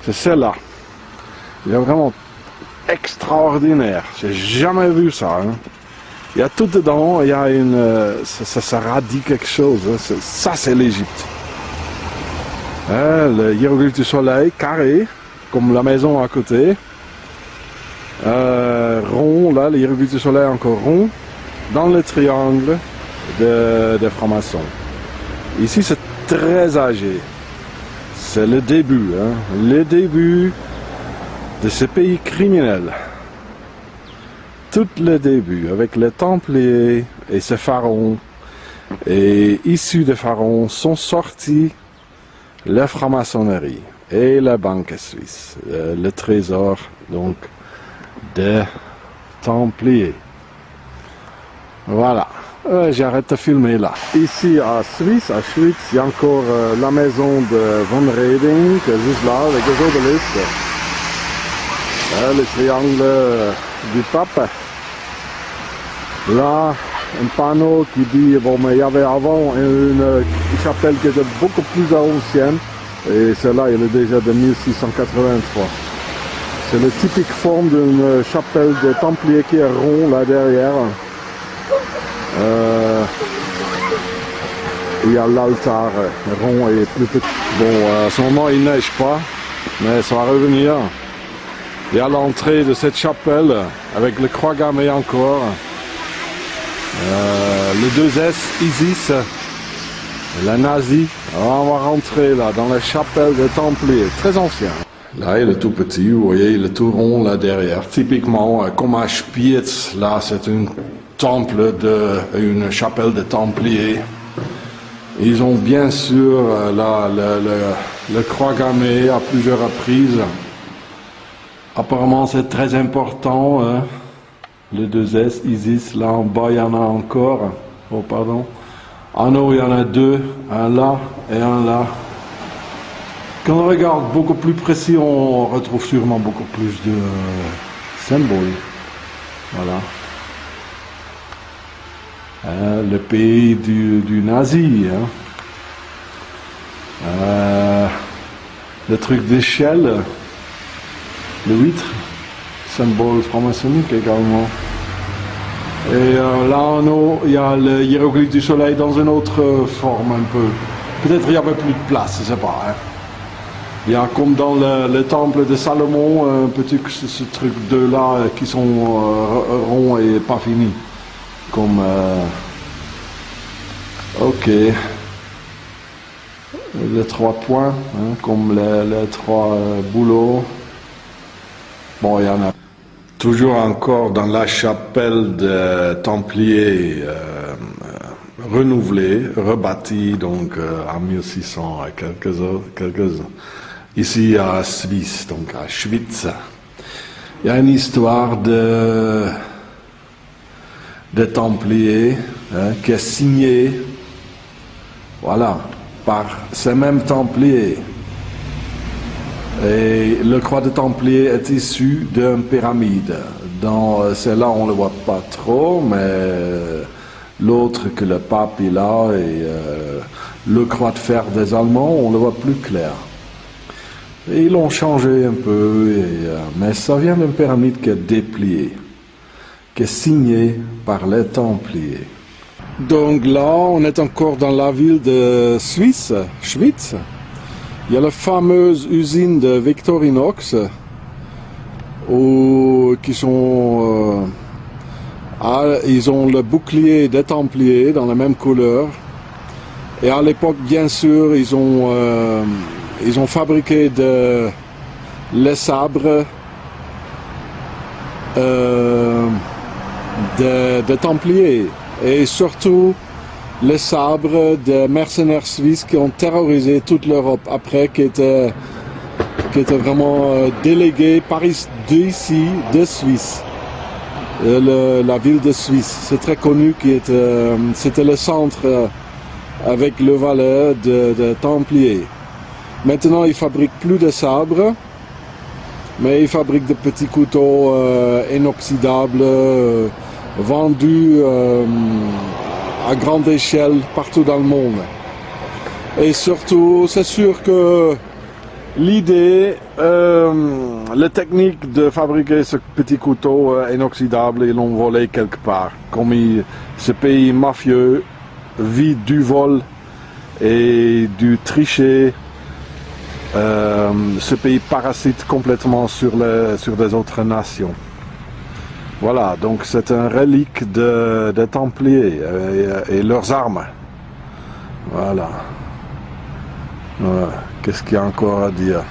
Speaker 1: c'est celle-là. Il est vraiment extraordinaire. J'ai jamais vu ça. Hein. Il y a tout dedans, il y a une... ça radie quelque chose. Hein. Ça c'est l'Égypte. Le hiéroglyphe du soleil, carré, comme la maison à côté. Rond, là, le hiéroglyphe du soleil encore rond. Dans le triangle des francs-maçons. Ici c'est très âgé. C'est le début, hein, le début de ce pays criminel. Tout le début, avec les Templiers et ces pharaons. Et issus des pharaons sont sortis la franc-maçonnerie et la banque suisse, le trésor donc des Templiers. Voilà, j'arrête de filmer là. Ici à Suisse, à Schwyz, il y a encore la maison de Von Reding, juste là, avec les obélisques. Le triangle du pape. Là, un panneau qui dit, bon, mais il y avait avant une chapelle qui était beaucoup plus ancienne, et celle-là, elle est déjà de 1683. C'est la typique forme d'une chapelle de Templiers qui est rond là derrière. Il y a l'altar rond et plus petit. Bon, à ce moment il neige pas, mais ça va revenir. Il y a l'entrée de cette chapelle avec le croix gammée encore. Le 2S Isis, la nazie. Alors on va rentrer là dans la chapelle des Templiers, très ancien. Là il est tout petit, vous voyez, il est tout rond là derrière. Typiquement comme à Spiez, là c'est une chapelle de Templiers. Ils ont bien sûr là le croix gammé à plusieurs reprises. Apparemment c'est très important. Hein. Le 2S, Isis, là en bas il y en a encore. Oh pardon. En haut il y en a deux, un là et un là. Quand on regarde beaucoup plus précis, on retrouve sûrement beaucoup plus de symboles. Voilà. Le pays du nazi. Hein. Le truc d'échelle. Le huître. Symbole franc-maçonnique également. Et là en haut, il y a le hiéroglyphe du soleil dans une autre forme un peu. Peut-être il n'y avait plus de place, je ne sais pas. Hein. Il y a comme dans le temple de Salomon, un petit ce truc de là qui sont ronds et pas finis. Comme ok, les 3 points, hein, comme les 3 boulots. Bon, il y en a toujours encore dans la chapelle des Templiers renouvelée, rebâtie donc en 1600 et quelques ici à Suisse, donc à Schwyz. Il y a une histoire de Templiers hein, qui est signée, voilà, par ces mêmes Templiers. Et le croix de Templier est issu d'une pyramide. Dans celle-là, on ne le voit pas trop, mais l'autre que le pape il a et le croix de fer des Allemands, on le voit plus clair. Et ils l'ont changé un peu, mais ça vient d'une pyramide qui est dépliée, qui est signée par les Templiers. Donc là, on est encore dans la ville de Suisse, Schwyz. Il y a la fameuse usine de Victorinox qui sont... ils ont le bouclier des Templiers dans la même couleur. Et à l'époque, bien sûr, ils ont fabriqué les sabres des Templiers et surtout les sabres des mercenaires suisses qui ont terrorisé toute l'Europe après, qui étaient vraiment délégués par d'ici, de Suisse. La ville de Suisse, c'est très connu, c'était le centre avec le valet de Templiers. Maintenant, ils fabriquent plus de sabres, mais ils fabriquent de petits couteaux inoxydables vendus à grande échelle partout dans le monde. Et surtout, c'est sûr que l'idée, la technique de fabriquer ce petit couteau inoxydable, ils l'ont volé quelque part. Comme ce pays mafieux vit du vol et du tricher, ce pays parasite complètement sur des autres nations. Voilà, donc c'est un relique des Templiers et leurs armes. Voilà. Qu'est-ce qu'il y a encore à dire?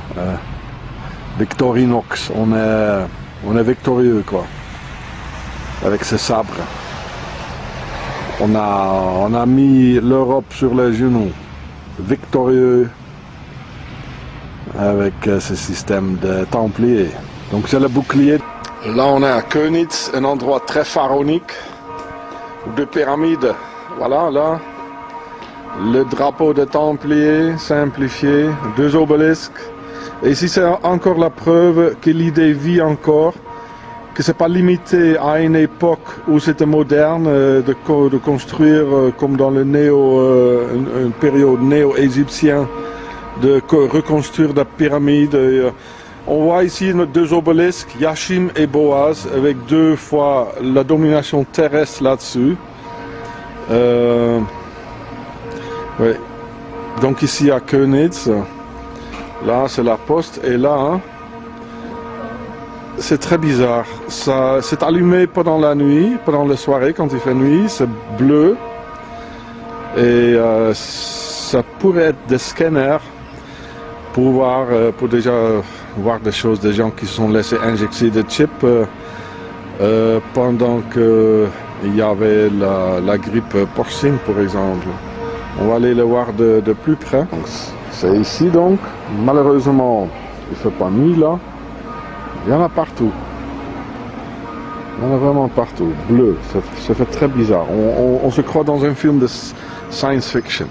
Speaker 1: Victorinox, on est victorieux, quoi, avec ces sabres. On a mis l'Europe sur les genoux, victorieux avec ce système de Templiers. Donc c'est le bouclier. Là on est à Köniz, un endroit très pharaonique, de pyramides. Voilà, là, le drapeau des Templiers simplifié, 2 obélisques. Et ici c'est encore la preuve que l'idée vit encore, que c'est pas limité à une époque où c'était moderne de construire comme dans le une période néo-égyptienne, de reconstruire la pyramide. On voit ici nos 2 obélisques, Yachim et Boaz, avec 2 fois la domination terrestre là-dessus. Oui. Donc ici à Köniz, là c'est la poste, et là, c'est très bizarre. Ça c'est allumé pendant la nuit, pendant la soirée quand il fait nuit, c'est bleu. Et ça pourrait être des scanners pour déjà voir des choses, des gens qui se sont laissés injecter des chips pendant qu'il y avait la grippe porcine, par exemple. On va aller le voir de plus près. C'est ici donc. Malheureusement, il ne fait pas nuit là. Il y en a partout. Il y en a vraiment partout. Bleu, ça fait très bizarre. On se croit dans un film de science fiction.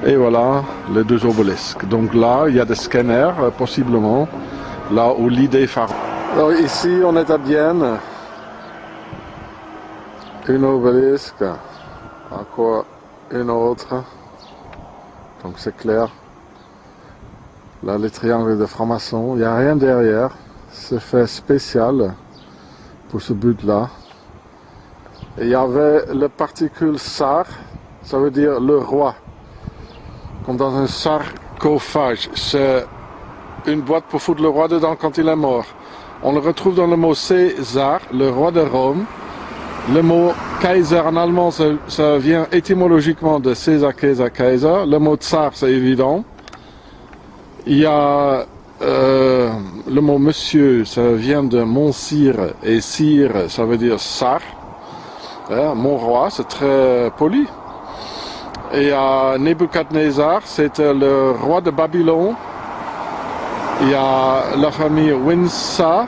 Speaker 1: Et voilà les 2 obélisques. Donc là, il y a des scanners, possiblement, là où l'idée phare. Alors ici, on est à Vienne. Une obélisque. Encore une autre. Donc c'est clair. Là, les triangles de franc-maçon. Il n'y a rien derrière. C'est fait spécial pour ce but-là. Et il y avait le particule sar, ça veut dire le roi. Comme dans un sarcophage, c'est une boîte pour foutre le roi dedans quand il est mort. On le retrouve dans le mot César, le roi de Rome. Le mot Kaiser en allemand, ça vient étymologiquement de César, Kaiser, Kaiser. Le mot tsar, c'est évident. Il y a le mot monsieur, ça vient de mon sire, et sire, ça veut dire sar. Mon roi, c'est très poli. Et à Nebuchadnezzar, c'était le roi de Babylone. Il y a la famille Windsor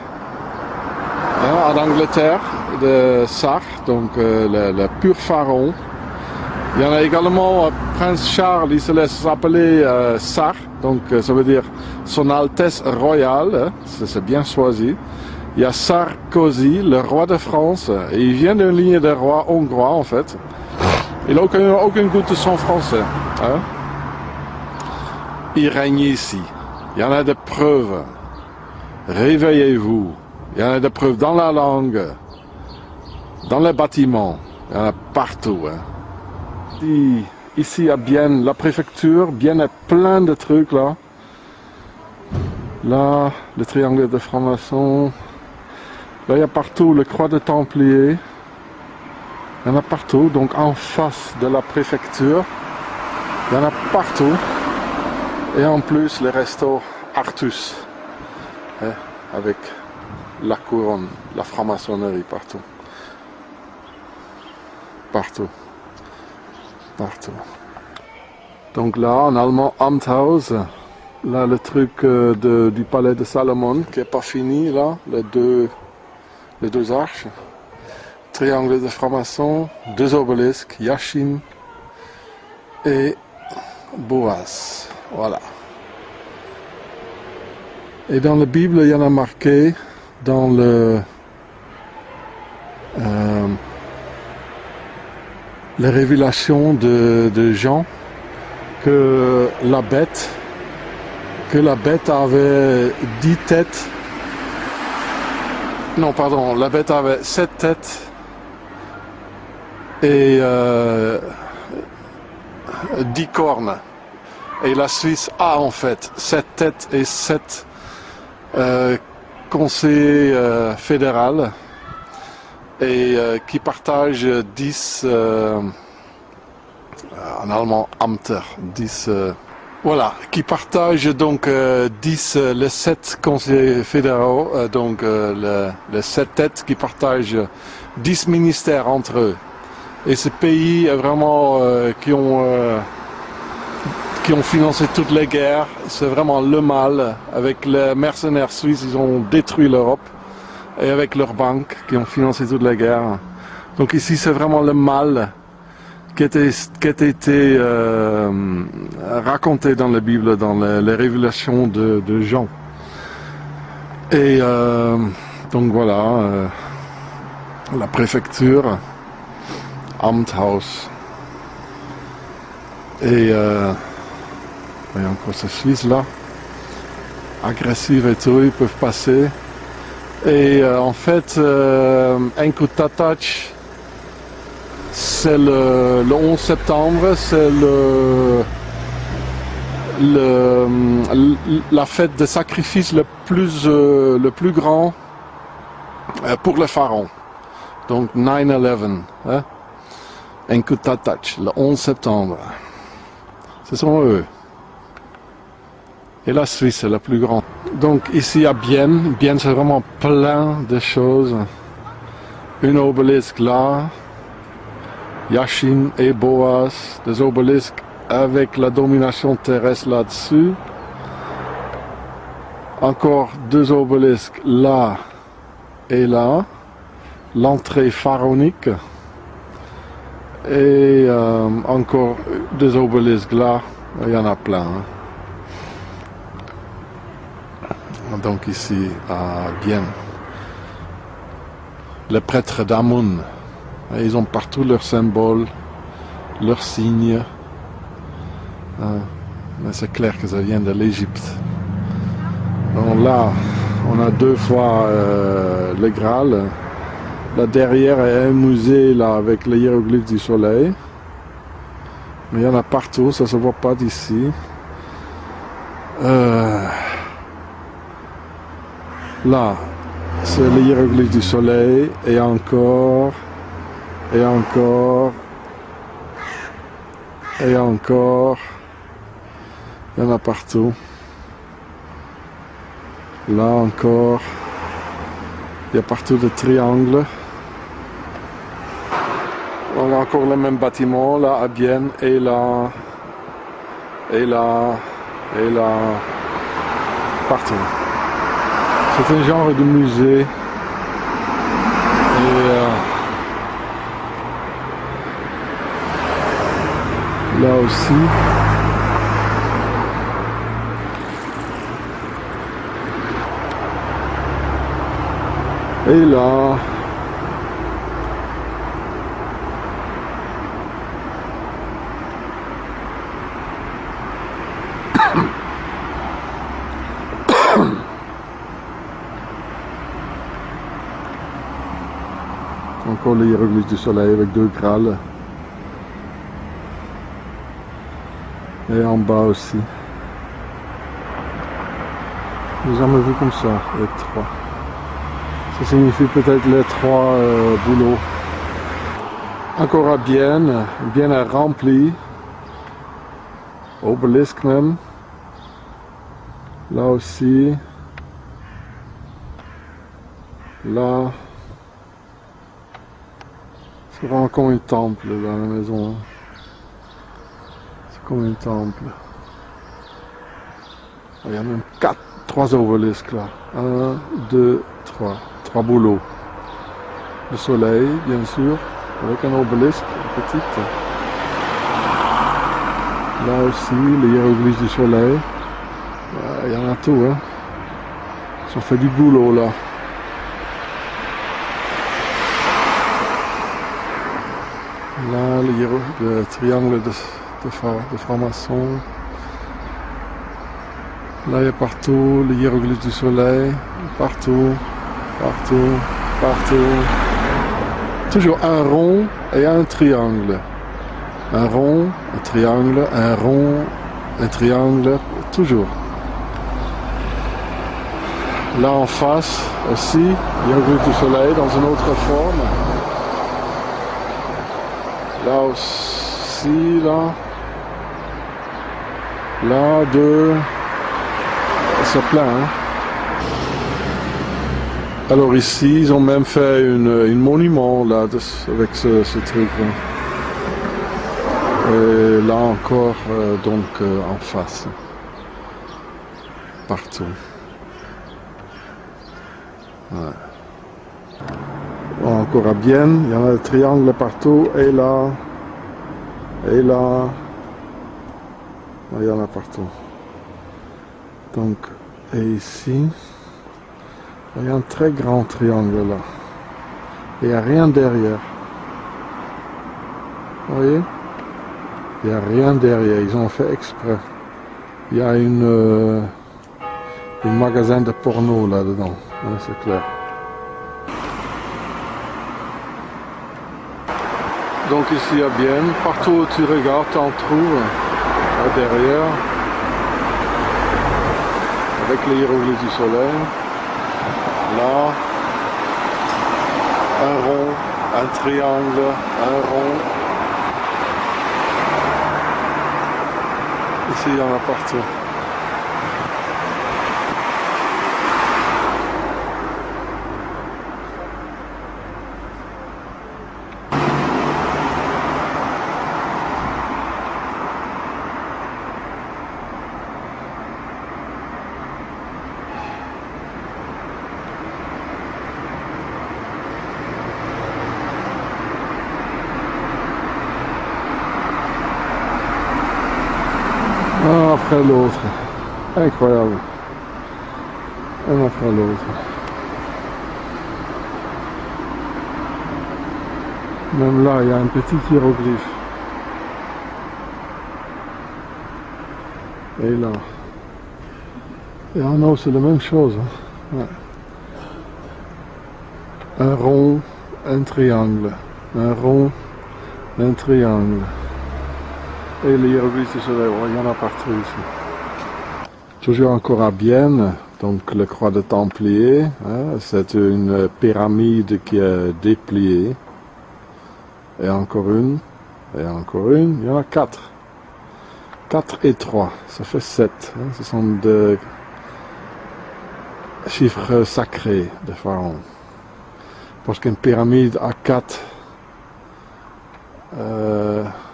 Speaker 1: en Angleterre, de Sar, donc le pur pharaon. Il y en a également Prince Charles, il se laisse appeler Sar, donc ça veut dire son Altesse Royale, c'est bien choisi. Il y a Sarkozy, le roi de France, et il vient d'une ligne de rois hongrois en fait. Il n'a aucun goût de son français. Hein? Il règne ici. Il y en a des preuves. Réveillez-vous. Il y en a des preuves dans la langue, dans les bâtiments. Il y en a partout. Hein? Ici à Bienne, la préfecture, Bienne est plein de trucs là. Là, le triangle de franc-maçon. Là, il y a partout le croix de Templiers. Il y en a partout, donc en face de la préfecture. Il y en a partout. Et en plus, les restos Artus. hein, avec la couronne, la franc-maçonnerie partout. Partout. Partout. Donc là, en allemand, Amthaus. Là, le truc du palais de Salomon, qui n'est pas fini, là, les deux arches. Triangle de franc-maçon, 2 obélisques, Yashin et Boaz. Voilà. Et dans la Bible, il y en a marqué dans les révélations de Jean que la bête avait 10 têtes. Non, pardon, la bête avait 7 têtes et 10 cornes. Et la Suisse a en fait 7 têtes et 7 conseillers fédéraux et qui partagent 10 en allemand Amter, 10 voilà, qui partagent donc 10, les 7 conseillers fédéraux, donc les 7 têtes qui partagent 10 ministères entre eux. Et ce pays est vraiment qui ont financé toutes les guerres, c'est vraiment le mal. Avec les mercenaires suisses, ils ont détruit l'Europe. Et avec leurs banques qui ont financé toutes les guerres. Donc ici, c'est vraiment le mal qui a été raconté dans la Bible, dans les révélations de Jean. Et donc voilà, la préfecture, Amthaus. Et voyez encore ces Suisses là, agressifs et tout, ils peuvent passer. Et en fait, Enkhutatach, c'est le 11 septembre, c'est la fête de sacrifice le plus grand pour le pharaon. Donc 9/11, hein? Enkhutatach, le 11 septembre. Ce sont eux. Et la Suisse est la plus grande. Donc ici à Bienne, c'est vraiment plein de choses. Une obélisque là, Yashin et Boaz, des obélisques avec la domination terrestre là-dessus. Encore 2 obélisques là et là, l'entrée pharaonique. Et encore 2 obélisques là, il y en a plein. Hein. Donc ici à Bienne, les prêtres d'Amun, ils ont partout leurs symboles, leurs signes. Mais c'est clair que ça vient de l'Égypte. Donc là, on a 2 fois le Graal. Là derrière est un musée là avec les hiéroglyphes du soleil. Mais il y en a partout, ça ne se voit pas d'ici. Là, c'est le hiéroglyphe du soleil, et encore, et encore, et encore. Il y en a partout. Là encore. Il y a partout des triangles. On a encore le même bâtiment, là à Bienne, et là, et là, et là, partout. C'est un genre de musée. Et là aussi. Et là. Encore les hiéroglyphes du soleil avec 2 Graals. Et en bas aussi. J'ai jamais vu comme ça, les 3. Ça signifie peut-être les 3 boulots. Encore à Bienne, Bienne est rempli. Obélisque même. Là aussi. Là, c'est vraiment comme un temple dans la maison. C'est comme un temple. Il y a même 3 obelisques là. 1, 2, 3. 3 boulots. Le soleil, bien sûr, avec un obélisque, petite. Là aussi, le hiéroglyphe du soleil. Il y en a tout, hein. Ils ont fait du boulot là. Là, le triangle de franc-maçon. Là, il y a partout le hiéroglyphe du soleil. Partout, partout, partout. Toujours un rond et un triangle. Un rond, un triangle, un rond, un triangle, toujours. Là en face aussi, hiéroglyphe du soleil dans une autre forme. Là aussi, là. Là, 2. C'est plein, hein. Alors ici, ils ont même fait une monument là, avec ce truc. Hein. Et là encore, donc en face. Partout. Ouais. Encore à Bienne, il y en a des triangles partout, et là, et là, il y en a partout. Donc, et ici, il y a un très grand triangle là. Il n'y a rien derrière. Vous voyez? Il n'y a rien derrière, ils ont fait exprès. Il y a un magasin de porno là-dedans, ouais, c'est clair. Donc ici à Bienne, partout où tu regardes, tu en trouves là derrière, avec les hiéroglyphes du soleil. Là, un rond, un triangle, un rond. Ici, il y en a partout. Un après l'autre. Incroyable. Un après l'autre. Même là, il y a un petit hiéroglyphe. Et là. Et en haut, c'est la même chose. Hein. Ouais. Un rond, un triangle. Un rond, un triangle. Et les hiéroglyphes du soleil, il y en a partout ici. Toujours encore à Bienne, donc la croix de Templier, hein, c'est une pyramide qui est dépliée. Et encore une, il y en a 4. 4 et 3, ça fait 7. Hein, ce sont des chiffres sacrés de Pharaon. Parce qu'une pyramide a 4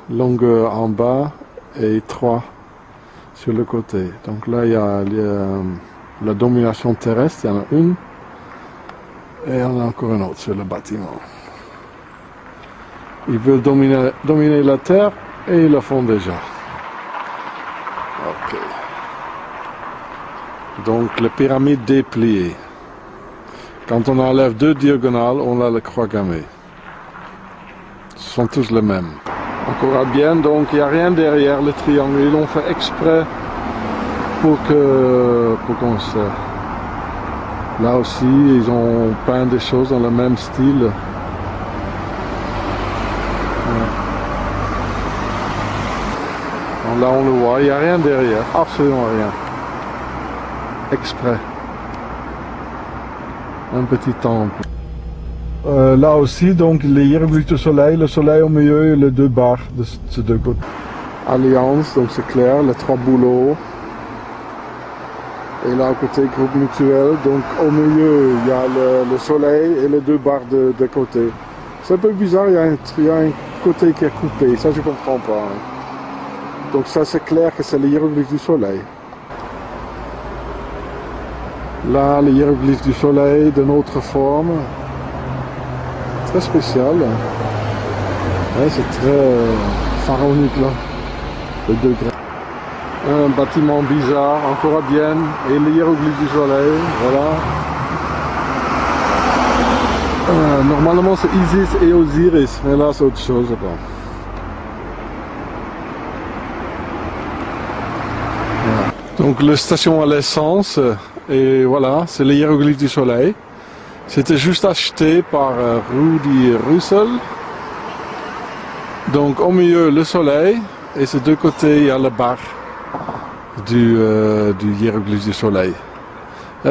Speaker 1: longueur en bas et 3 sur le côté. Donc là, il y a la domination terrestre, il y en a une, et il y en a encore une autre sur le bâtiment. Ils veulent dominer la terre, et ils le font déjà. Ok. Donc, la pyramide dépliée. Quand on enlève 2 diagonales, on a la croix gammée. Ce sont tous les mêmes. Encore à Bienne, donc il n'y a rien derrière le triangle. Ils l'ont fait exprès pour qu'on se... Là aussi, ils ont peint des choses dans le même style. Ouais. Donc là, on le voit, il n'y a rien derrière, absolument rien. Exprès. Un petit temple. Là aussi, donc, les hiéroglyphes du soleil, le soleil au milieu et les 2 barres de ces 2 côtés. Alliance, donc c'est clair, les 3 boulots. Et là, côté groupe mutuel, donc au milieu, il y a le soleil et les deux barres de côté. C'est un peu bizarre, il y a un côté qui est coupé, ça je comprends pas. Donc ça c'est clair que c'est le hiéroglyphe du soleil. Là, le hiéroglyphe du soleil d'une autre forme. Très spécial. Ouais, c'est très pharaonique là. Le degré. Un bâtiment bizarre, encore à Vienne, et le hiéroglyphe du soleil, voilà. Normalement c'est Isis et Osiris, mais là c'est autre chose. Voilà. Donc la station à l'essence, et voilà, c'est le hiéroglyphe du soleil. C'était juste acheté par Rudy Russell. Donc au milieu le soleil, et ces deux côtés il y a la barre du hiéroglyphe du soleil.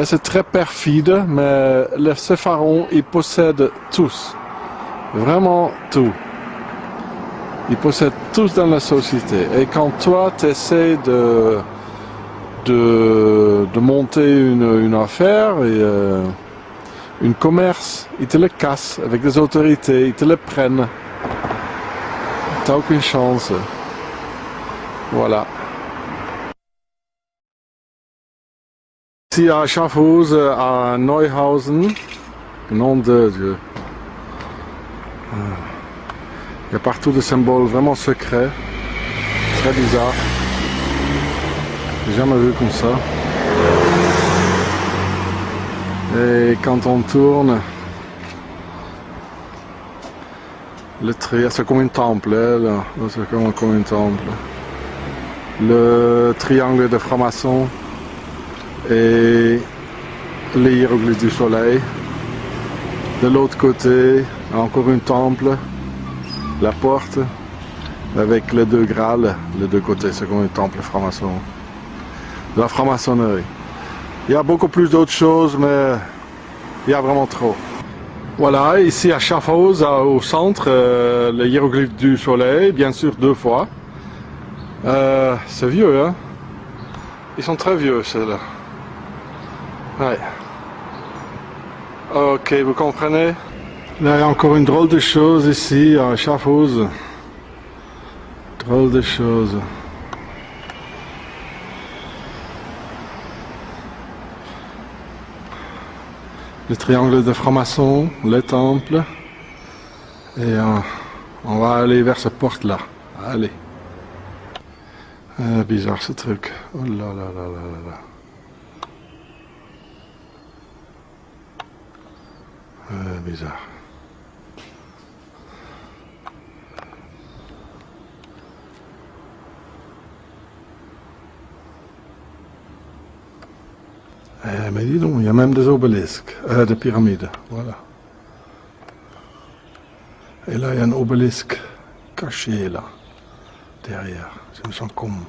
Speaker 1: C'est très perfide, mais ces pharaons, ils possèdent tous, vraiment tout. Ils possèdent tous dans la société. Et quand toi, tu essaies de monter une affaire, et, un commerce, ils te le cassent avec des autorités, ils te le prennent. Tu n'as aucune chance. Voilà. Ici à Schaffhouse, à Neuhausen, nom de Dieu. Il y a partout des symboles vraiment secrets, très bizarres. J'ai jamais vu comme ça. Et quand on tourne, c'est comme un temple, là. C'est comme un temple. Le triangle de franc-maçon et les hiéroglyphes du soleil. De l'autre côté, encore un temple, la porte, avec les deux grâles, les deux côtés, c'est comme un temple franc-maçon. De la franc-maçonnerie. Il y a beaucoup plus d'autres choses, mais il y a vraiment trop. Voilà, ici à Schaffhouse, au centre, le hiéroglyphe du soleil, bien sûr 2 fois. C'est vieux, hein? Ils sont très vieux, ceux-là. Ouais. Ok, vous comprenez? Là, il y a encore une drôle de chose ici à Schaffhouse. Drôle de chose. Le triangle de franc-maçon, le temple. Et on va aller vers cette porte-là. Allez. Bizarre ce truc. Oh là là là là là là. Bizarre. Mais dis donc, il y a même des obélisques, des pyramides, voilà. Et là, il y a un obélisque caché là, derrière. Je me sens comme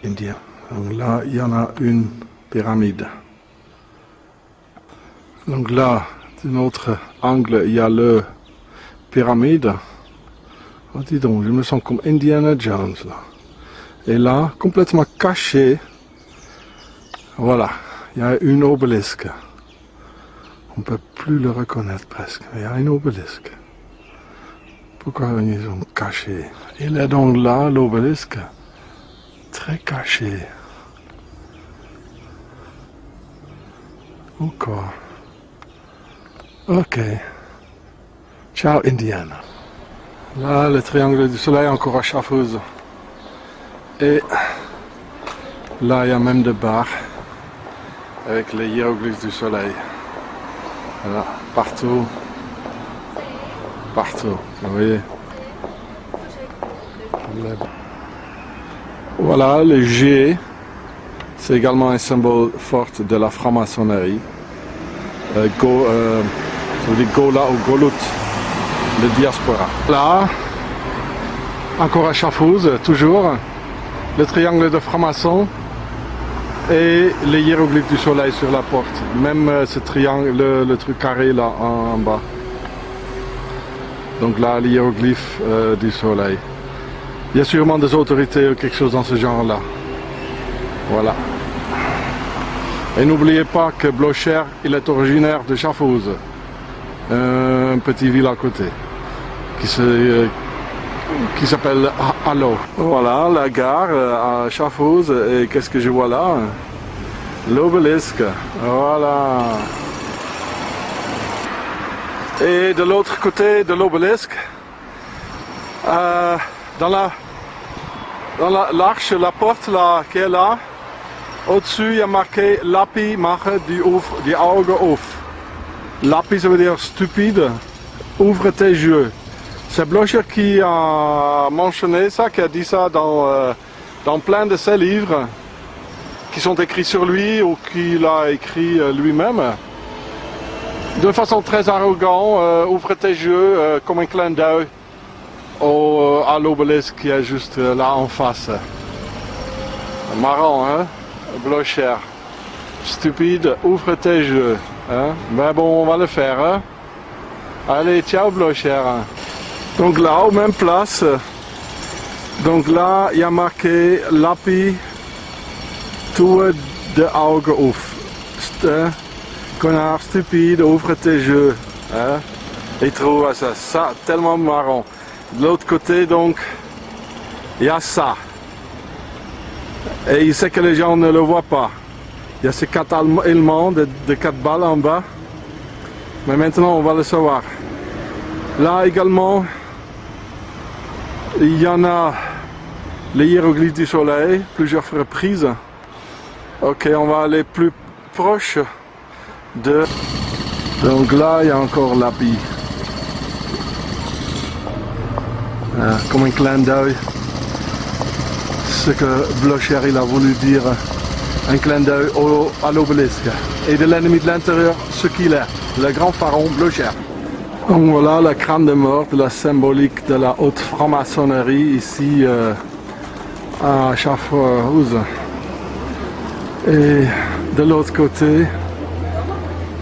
Speaker 1: indien. Donc là, il y en a une pyramide. Donc là, d'un autre angle, il y a le pyramide. Oh, dis donc, je me sens comme Indiana Jones là. Et là, complètement caché, voilà, il y a une obélisque. On ne peut plus le reconnaître presque, mais il y a une obélisque. Pourquoi ils ont caché? Il est donc là, l'obélisque, très caché. Ou quoi? Ok. Ciao Indiana. Là, le triangle du soleil encore à Schaffhouse. Et là, il y a même des bars avec les hiéroglyphes du soleil. Voilà, partout. Partout, vous voyez. Voilà, le G, c'est également un symbole fort de la franc-maçonnerie. Ça veut dire Gola ou Golut, le diaspora. Là, encore à Schaffhouse, toujours, le triangle de franc-maçon et les hiéroglyphes du soleil sur la porte. Même ce triangle, le truc carré là en bas. Donc là, les hiéroglyphes du soleil. Il y a sûrement des autorités ou quelque chose dans ce genre-là. Voilà. Et n'oubliez pas que Blocher, il est originaire de Schaffhausen, un petit ville à côté, qui s'appelle Hallo. Voilà la gare à Schaffhausen, et qu'est-ce que je vois là? L'obélisque, voilà. Et de l'autre côté de l'obélisque, dans l'arche, la porte là, qui est là, au-dessus, il y a marqué Lappi mache die Augen auf. Lappi, ça veut dire stupide, ouvre tes yeux. C'est Blocher qui a mentionné ça, qui a dit ça dans plein de ses livres qui sont écrits sur lui ou qu'il a écrit lui-même. De façon très arrogante, ouvre tes yeux comme un clin d'œil à l'obélisque qui est juste là en face. Marrant, hein? Blocher. Stupide, ouvre tes yeux. Hein? Mais bon, on va le faire. Hein? Allez, ciao Blocher. Donc là, aux mêmes places, donc là, il y a marqué Lappi tue de Augen auf. Connard, stupide, ouvre tes yeux. Hein? Il trouve ça tellement marrant. De l'autre côté, donc, il y a ça. Et il sait que les gens ne le voient pas. Il y a ces 4 éléments de 4 balles en bas. Mais maintenant, on va le savoir. Là également, il y en a les hiéroglyphes du soleil, plusieurs reprises. Ok, on va aller plus proche de... Donc là, il y a encore Lappi. Comme un clin d'œil. Ce que Blocher il a voulu dire, un clin d'œil à l'obélisque. Et de l'ennemi de l'intérieur, ce qu'il est, le grand pharaon Blocher. Donc voilà la crâne de mort de la symbolique de la haute franc-maçonnerie ici à Schaffhausen. Et de l'autre côté,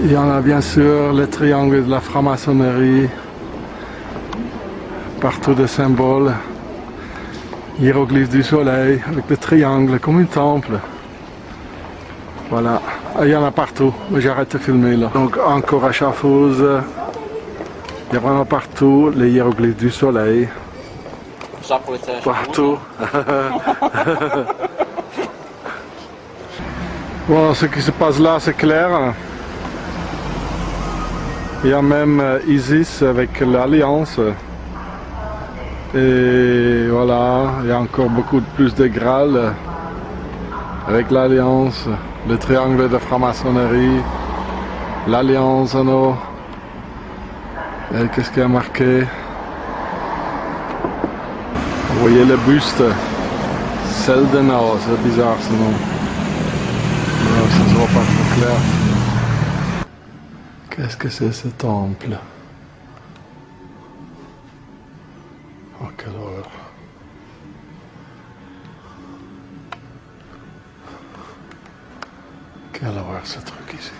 Speaker 1: il y en a bien sûr le triangle de la franc-maçonnerie, partout des symboles, hiéroglyphes du soleil avec le triangle comme un temple. Voilà, il y en a partout, j'arrête de filmer là. Donc encore à Schaffhausen. Il y a vraiment partout les hiéroglyphes du soleil. Partout. Bon, ce qui se passe là, c'est clair. Il y a même Isis avec l'Alliance. Et voilà, il y a encore beaucoup plus de Graal avec l'Alliance, le triangle de franc-maçonnerie, l'Alliance en haut. Et qu'est-ce qu'il y a marqué? Vous voyez le buste Seldenau, c'est bizarre ce nom. Non, ça ne se voit pas trop clair. Qu'est-ce que c'est ce temple? Oh, quelle horreur. Quelle horreur ce truc ici.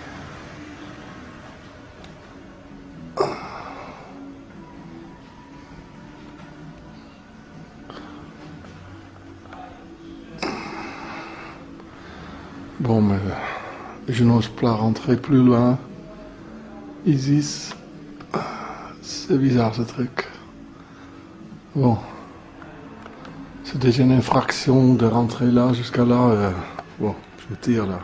Speaker 1: Bon, mais je n'ose pas rentrer plus loin. Isis, c'est bizarre ce truc. Bon, c'est déjà une infraction de rentrer là jusqu'à là. Bon, je tire là.